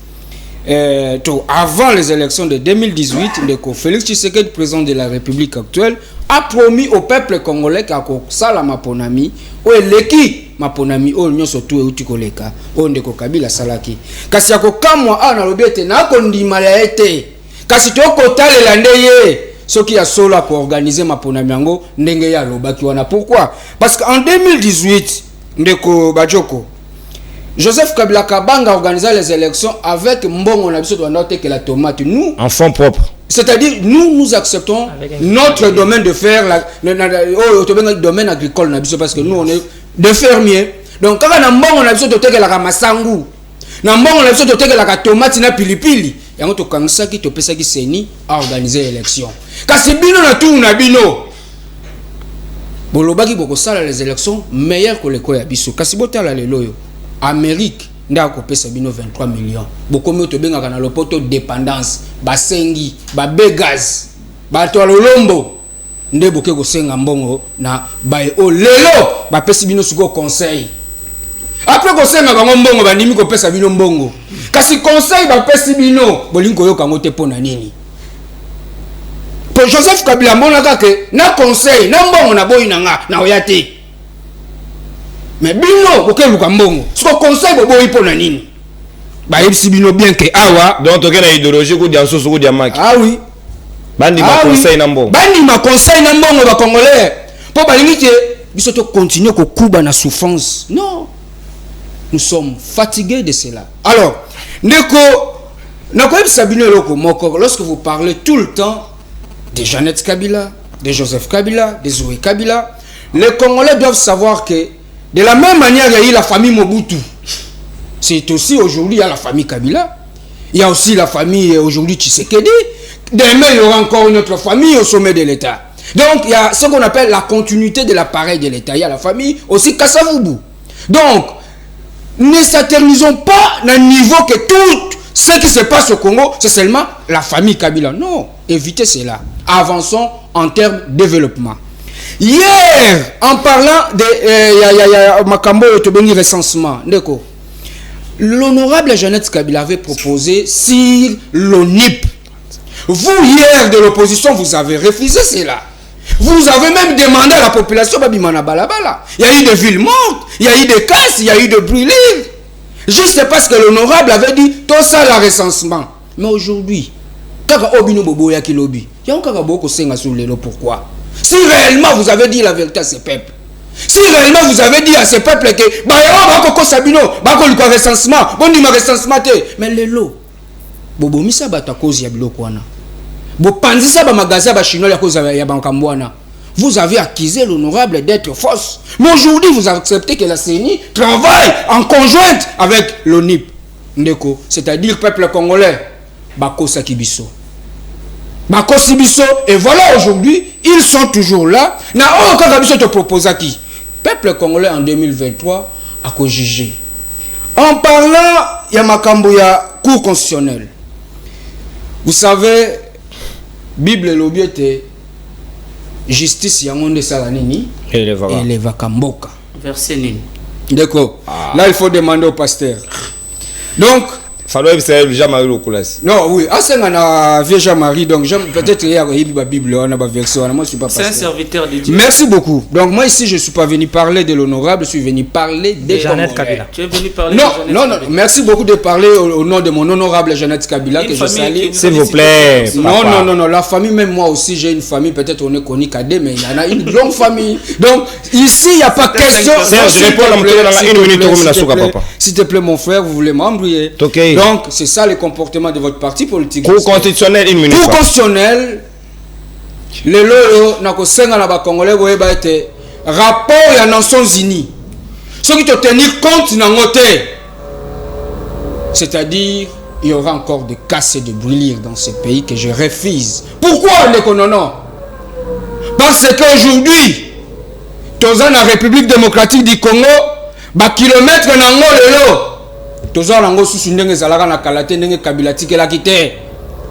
avant les élections de 2018, Ndeko Félix Tshisekedi, président de la République actuelle, a promis au peuple congolais qu'à Sala Maponami, ou Leki Maponami, ou Nyon Sotou et Utikoleka, ou Ndeko Kabila Salaki. Kasi yako kamwa na lobiete na kondima ya ete. Kasi toko tale landeye. Ce qui a solo pour organiser Maponami yango ndenge ya lobaki wana. Pourquoi? Parce qu'en 2018, Ndeko Bajoko, Joseph Kabila Kabanga organisait les élections avec Mbongo na biso to noter que la tomate nous en fonds propres. C'est-à-dire nous acceptons notre domaine de faire le domaine agricole na biso parce que nous on est des fermiers. Donc quand na Mbongo na biso to teke la masangu. Na Mbongo na biso to teke la tomate na pilipili. Yango to kangisa ki to pesa ki seni à organiser l'élection. Kasi bino na tout na bino. Bolobaki boko sala les élections meilleures que les koya biso. Kasi botala lelo yo. Amérique nda ko pesa bino 23 millions. Bokomi to benga kana lopoto dépendance, basengi, ba begas, ba to lolombo. Nde boke ko senga mbongo na ba o lelo ba pesi bino suko conseil. Après ko senga bango mbongo ba ndimi ko pesa bino mbongo. Kasi conseil ba pesi bino bolingo yo kango te pona nini. Pour Joseph Kabila mbona kake na conseil na mbongo na boyi na nga na oyate. Mais bino boke luka mbongo. Siko conseil bobo ipo na nini? Ba yebisi bino bien que awa donc toke na idéologie ko dia soso ko dia maki. Ah oui. Bandi ma conseil na mbongo. Bandi ma conseil na mbongo ba congolais. Po balingi te biso to continuer ko kuba na souffrance. Non. Nous sommes fatigués de cela. Alors, ndeko nako yebisa bino loko moko lorsque vous parlez tout le temps de Jeannette Kabila, de Joseph Kabila, de Zoé Kabila, les Congolais doivent savoir que de la même manière, il y a eu la famille Mobutu. C'est aussi aujourd'hui, il y a la famille Kabila. Il y a aussi la famille aujourd'hui Tshisekedi. Demain, il y aura encore une autre famille au sommet de l'État. Donc, il y a ce qu'on appelle la continuité de l'appareil de l'État. Il y a la famille aussi Kassavubu. Donc, ne s'éternisons pas dans le niveau que toutes Ce qui se passe au Congo, c'est seulement la famille Kabila. Non, évitez cela. Avançons en termes de développement. Hier, en parlant de Makambo et recensement, l'honorable Jeannette Kabila avait proposé sur l'ONIP. Vous, hier, de l'opposition, vous avez refusé cela. Vous avez même demandé à la population, Babimana Balabala. Il y a eu des villes mortes, il y a eu des casses, il y a eu des brûlures. Juste parce que l'honorable avait dit tout ça, le recensement. Mais aujourd'hui, pourquoi? Si réellement vous avez dit la vérité à ces peuples, si réellement vous avez dit à ces peuples que recensement, mais les lots, vous avez accusé l'honorable d'être fausse. Mais aujourd'hui, vous acceptez que la CENI travaille en conjointe avec l'ONIP. C'est-à-dire le peuple congolais. Bakosa Kibiso. Bakosi Biso. Et voilà, aujourd'hui, ils sont toujours là. Na aucun Kabiso te propose à qui? Peuple congolais en 2023 a co-jugé. En parlant, il y a Makambouya, cour constitutionnelle. Vous savez, Bible et l'objet était justice yangonde salanini et les vakamboka. Verset nini. D'accord. Là, il faut demander au pasteur. Donc, non, oui. C'est un vieux Jean-Marie, donc peut-être qu'il y a une Bible, on a une version. Moi, je suis pas pasteur. C'est un serviteur de Dieu. Merci beaucoup. Donc, moi, ici, je ne suis pas venu parler de l'honorable, je suis venu parler de Jeannette Kabila. Tu es venu parler non, merci beaucoup de parler au nom de mon honorable Jeannette Kabila, que je salue. S'il vous plaît. Non, la famille, même moi aussi, j'ai une famille, peut-être on est connu cadet, mais il y en a une longue famille. Donc, ici, il n'y a pas question. Serge, je réponds à une minute, s'il te plaît, mon frère, vous voulez m'embrouiller. Ok. Donc, c'est ça le comportement de votre parti politique. Cour constitutionnelle, une minute. Cour constitutionnelle, le lolo, na kosenga na ba Congolais, vous voyez, été rapport à Nations Unies. Ce qui te tenir compte n'a noté. C'est-à-dire, il y aura encore des casses et de brûlures dans ce pays que je refuse. Pourquoi non? Parce qu'aujourd'hui, dans la République démocratique du Congo, ba kilomètre na ngolelo. Toza lango susu ndenge zalaka na kalate ndenge Kabila tikela kite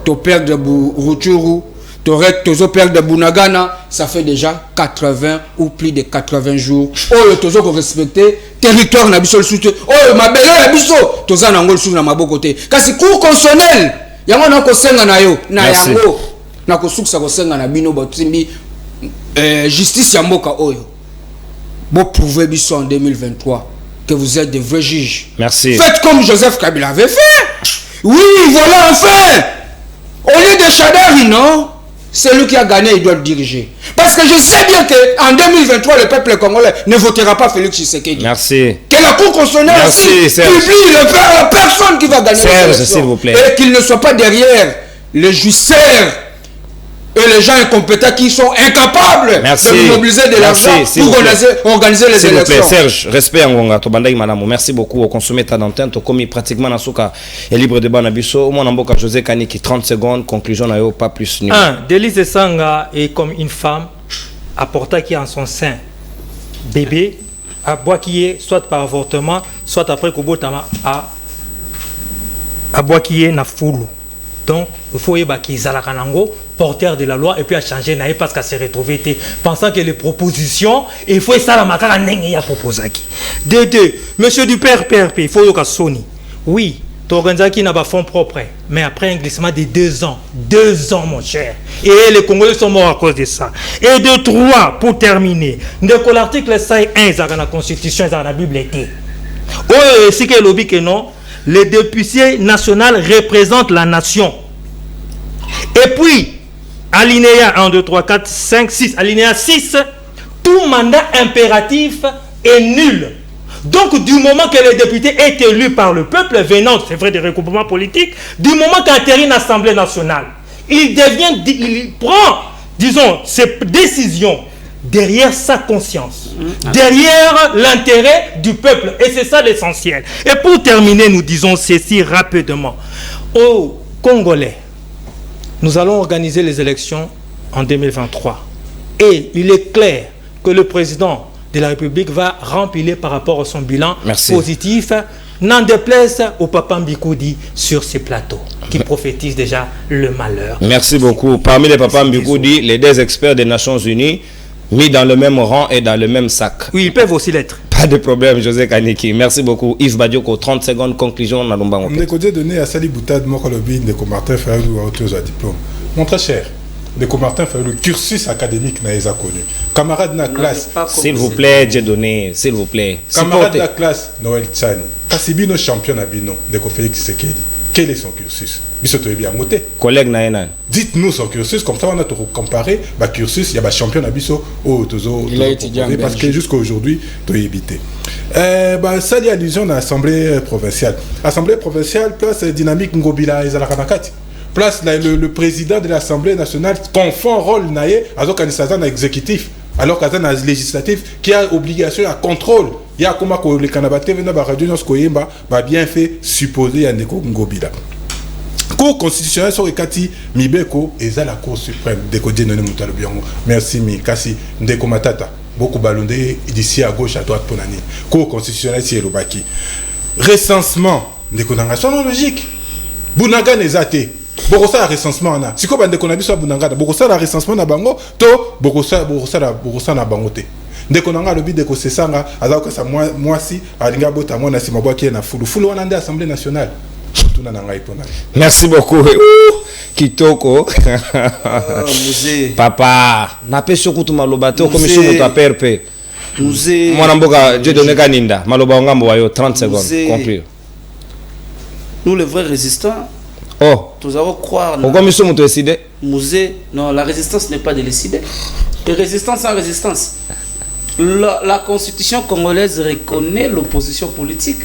to perdre de Ruchuru tozo perdre de Bunagana, ça fait déjà 80 ou plus de 80 jours. Oh le tozo ko respecter territoire na biso susu. Oh mabelo na biso toza nango susu na maboko te. Kasi cour constitutionnelle yango na ko senga na yo na yango na ko suksa ko senga na bino batimbi justice ya mboka oyo. Bo prouver biso en 2023 que vous êtes des vrais juges. Merci. Faites comme Joseph Kabila avait fait. Oui, voilà, enfin. Au lieu de Chadari, non, c'est lui qui a gagné, il doit le diriger. Parce que je sais bien qu'en 2023, le peuple congolais ne votera pas Félix Tshisekedi. Merci. Que la Cour constitutionnelle aussi publie la personne qui va gagner Serge, s'il vous plaît. Et qu'il ne soit pas derrière les jouisseurs et les gens incompétents qui sont incapables de mobiliser de l'argent pour organiser les élections. S'il vous plaît, Serge, respect en Gonga, Tobandai Madame. Merci beaucoup au consommer ta d'antenne, to commis pratiquement Nasuka et libre débat Nabiso. Au moins, Mboka José Kaniki, 30 secondes, conclusion n'a pas plus. 1. Denise Sanga est comme une femme apportant qui en son sein bébé, à bois qui est soit par avortement, soit après Kobotama à bois qui est na foulou. Donc, il faut qu'ils aient porteur de la loi et puis à changer parce qu'elle s'est retrouvée pensant que les propositions, il faut ça la makara n'engue ya proposé. De monsieur du père, il faut que Sony. Oui, tu organises qui n'a pas fonds propres, mais après un glissement de 2 ans. 2 ans, mon cher. Et les Congolais sont morts à cause de ça. Et de 3, pour terminer, l'article 5.1 dans la Constitution, dans la Bible était. Oh, c'est que lobby que non. Les députés nationaux représentent la nation. Et puis, alinéa 1, 2, 3, 4, 5, 6, alinéa 6, tout mandat impératif est nul. Donc, du moment que le député est élu par le peuple, venant, c'est vrai, des regroupements politiques, du moment qu'atterrit l'Assemblée nationale, il prend, disons, ses décisions derrière sa conscience, derrière l'intérêt du peuple. Et c'est ça l'essentiel. Et pour terminer, nous disons ceci rapidement. Aux Congolais, nous allons organiser les élections en 2023. Et il est clair que le président de la République va remplir par rapport à son bilan positif n'en déplaise au papa Mbikoudi sur ces plateaux, qui prophétise déjà le malheur. Merci beaucoup. Parmi les papas Mbikoudi, les 2 experts des Nations Unies, mis dans le même rang et dans le même sac. Oui, ils peuvent aussi l'être. Pas de problème, José Kaniki. Merci beaucoup. Yves Badioko, 30 secondes, conclusion. On a donné à Sali Boutade, Mokolobi, de Martin Fayou, auteur à diplôme. Mon très cher, de Martin Fayou, le cursus académique n'a pas connu. Camarade de la classe. S'il vous plaît, j'ai donné, s'il vous plaît. Camarade de la classe, Noël Tchani. Kassibino champion à Bino, de Félix Tshisekedi. Quel est son cursus? Collègue Naenan. Dites-nous son cursus, comme ça on a tout comparé. Bah cursus, il y a champion à Bisso il a étudié parce que jusqu'à aujourd'hui, tu as évité. Ça y a allusion à l'Assemblée provinciale. Assemblée provinciale, place dynamique Ngobila et Zalakanakati. Place le président de l'Assemblée nationale confond rôle naé avec un exécutif. Alors qu'il y a un législatif qui a obligation à contrôle. Il y a comme le Canada bien fait supposer à Ndeko Ngobila. Cour constitutionnelle sur Ekati Mibeko et la Cour suprême de Kodjenone Moutalobiongo. Merci Mikasi Ndeko Matata. Beaucoup ballondé d'ici à gauche à droite pour l'année. Cour constitutionnelle c'est le Baki. Recensement Ndeko Nanga logique. Bunaga nezate. Bokosa recensement na. Si ko bande ko na biso Bunanga, bokosa la recensement na bango to bokosa na bango te. Ndeko nanga lobi de ko sesanga azaka sa mwasi alinga bota mona si mabwaki na fulu wana nde Assemblée nationale. Merci beaucoup. Kitoko. Papa, n'a surtout tout malobato comme sur notre perpe. Moi n'amboka Dieu donné kaninda. Maloba ngambo wayo 30 secondes. Conclure. Nous les vrais résistants. Oh. Nous avons croire. Pourquoi monsieur m'a décidé? Musée, non, la résistance n'est pas de décider. Et résistance sans résistance. La constitution congolaise reconnaît l'opposition politique.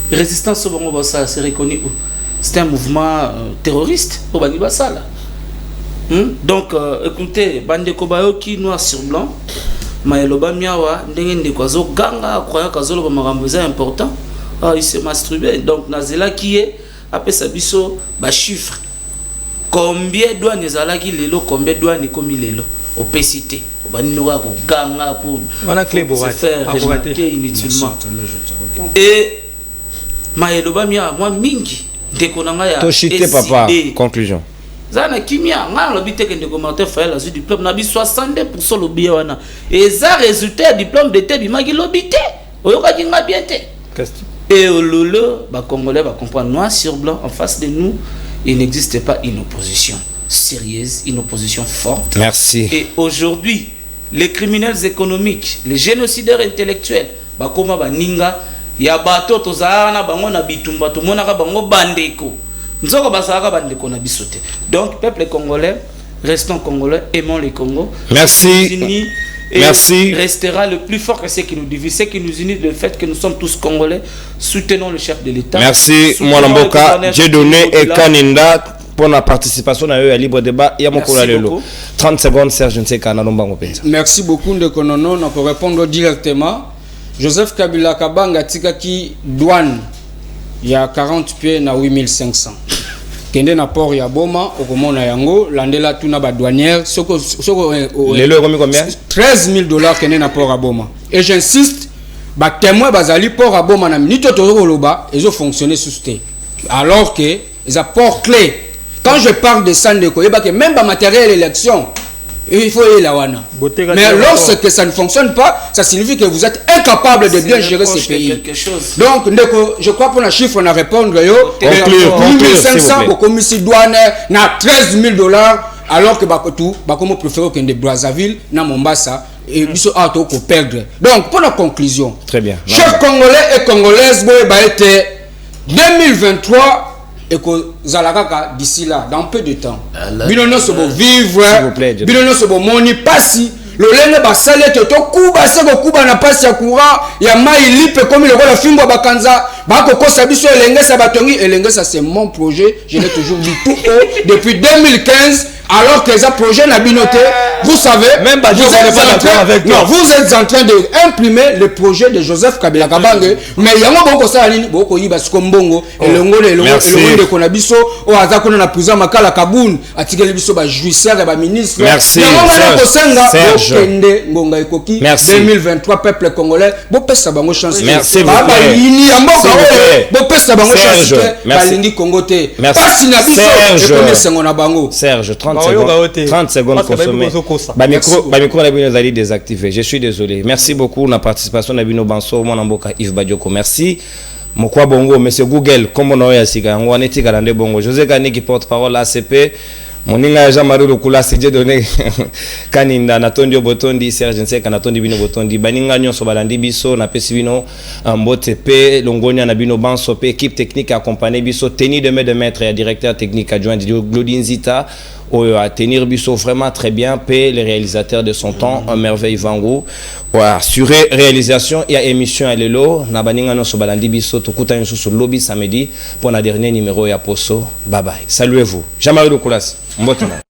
Résistance au Bango Bassala, c'est reconnu où? C'est un mouvement terroriste au Bango Bassala. Donc, écoutez, Bande Kobayo qui noir sur blanc, Maëloba Miawa, Ndenge Kwazo, Ganga, croyant qu'Azolo Maramboza est important, il s'est masturbé. Donc, Nazela qui est, après Sabiso, chiffre. Combien de douanes Nezalaki Lelo, combien de douanes Komi Lelo, au PCT, au Baninoa, au Ganga, pour se faire remarquer inutilement. Et Maëloba Mia, moi mingi dekonanga ya Toshite papa, conclusion. Zana kimia nga lobite que ndeko Martin Fayou la diplôme na bi 62% lobi wana. Et ça résultat diplôme d'été bi magi lobite. Oyoka kinga bien te. Et au lolo ba congolais va comprendre noir sur blanc en face de nous, il n'existe pas une opposition sérieuse, une opposition forte. Merci. Et aujourd'hui, les criminels économiques, les génocidaires intellectuels, ba koma ba ninga ya bato tozana bango na bitumba to monaka bango bandeko nzoko basaka bandeko na bisote. Donc peuple congolais, restons congolais, aimons le Congo. Merci. Et merci. Restera le plus fort que ce qui nous divise, ce qui nous unit, le fait que nous sommes tous congolais. Soutenons le chef de l'État. Merci Mwanamboka, j'ai donné et Kaninda pour la participation à Libre Débat. Merci beaucoup. 30 secondes Serge Nseka na Lombango Penza. Merci beaucoup de Konono, on peut répondre directement. Joseph Kabila Kabanga tikaki douane il y a 40 pieds na 8500. Kende na port ya Boma okomona yango landela tuna ba douanière soko les lois combien $13,000 kende na port ya Boma. Et j'insiste ba témoin bazali port ya Boma na minito tozoloba ezo fonctionner sous té. Alors que les apports clés. Quand je parle de Sandeko, il y a que même ba matériel élection il faut y aller. Mais lorsque ça ne fonctionne pas, ça signifie que vous êtes incapable de bien gérer ces pays. Donc, je crois pour le chiffre, on a répondu. 1500 pour commissaire douane, na $13,000, alors que Bakotou, Bakomo préfère que de Brazzaville, na Mombasa, et Bisso Auto pour perdre. Donc, pour la conclusion, très bien. Chers Congolais et Congolaises, été 2023. Et que Zalakaka d'ici là, dans peu de temps, Binono se beau vivre, Binono se beau moni passi, le lene basale toto kuba seko kuba na passi ya courant, ya mai lipe comme le roi fimbo bakanza, bako kosa biso elengesa batongi elengesa c'est mon projet, je l'ai toujours dit tout haut depuis 2015. Alors que les projets n'a binoté, vous savez, même vous êtes en train d'imprimer le projet de Joseph Kabila Kabange, mais il y a un bon conseil à l'île, beaucoup y basco mbongo, et le ngole, le konabiso, au hasard qu'on a plus à Makala Kaboun, à tirer biso ba jouisseur et ba ministre. Merci. Merci. 2023 peuple congolais, bon pèse sa bango chance. Merci beaucoup. bopesa bango chance te balingi Congo te pasi na biso ekomi esengo na bango. Serge 30 secondes consommées ba micro na bino ezali désactivé. Je suis désolé. Merci beaucoup na participation na bino Banso mwana mboka Yves Badioko. Merci Mokwa Bongo, monsieur Google, comme on a dit, on a dit que Bongo. José Gani qui porte-parole ACP. Moninga Jean-Marie Lokula c'est donné kaninda Natondio Botondi Serge Nsek Natondi Bino Botondi baninga nyonso balandi biso na pesi bino mbote pe longonia na bino banso pe équipe technique accompagné biso teni de maître et directeur technique adjoint Glodin Zita à tenir biso vraiment très bien pe les réalisateurs de son temps un merveille Vango assurer réalisation et émission à lelo na baninga nyonso balandi biso tokuta nyonso sur lobby samedi pour la dernier numéro ya Poso. Bye bye, saluez-vous. Jean-Marie Lokula. Mbotana.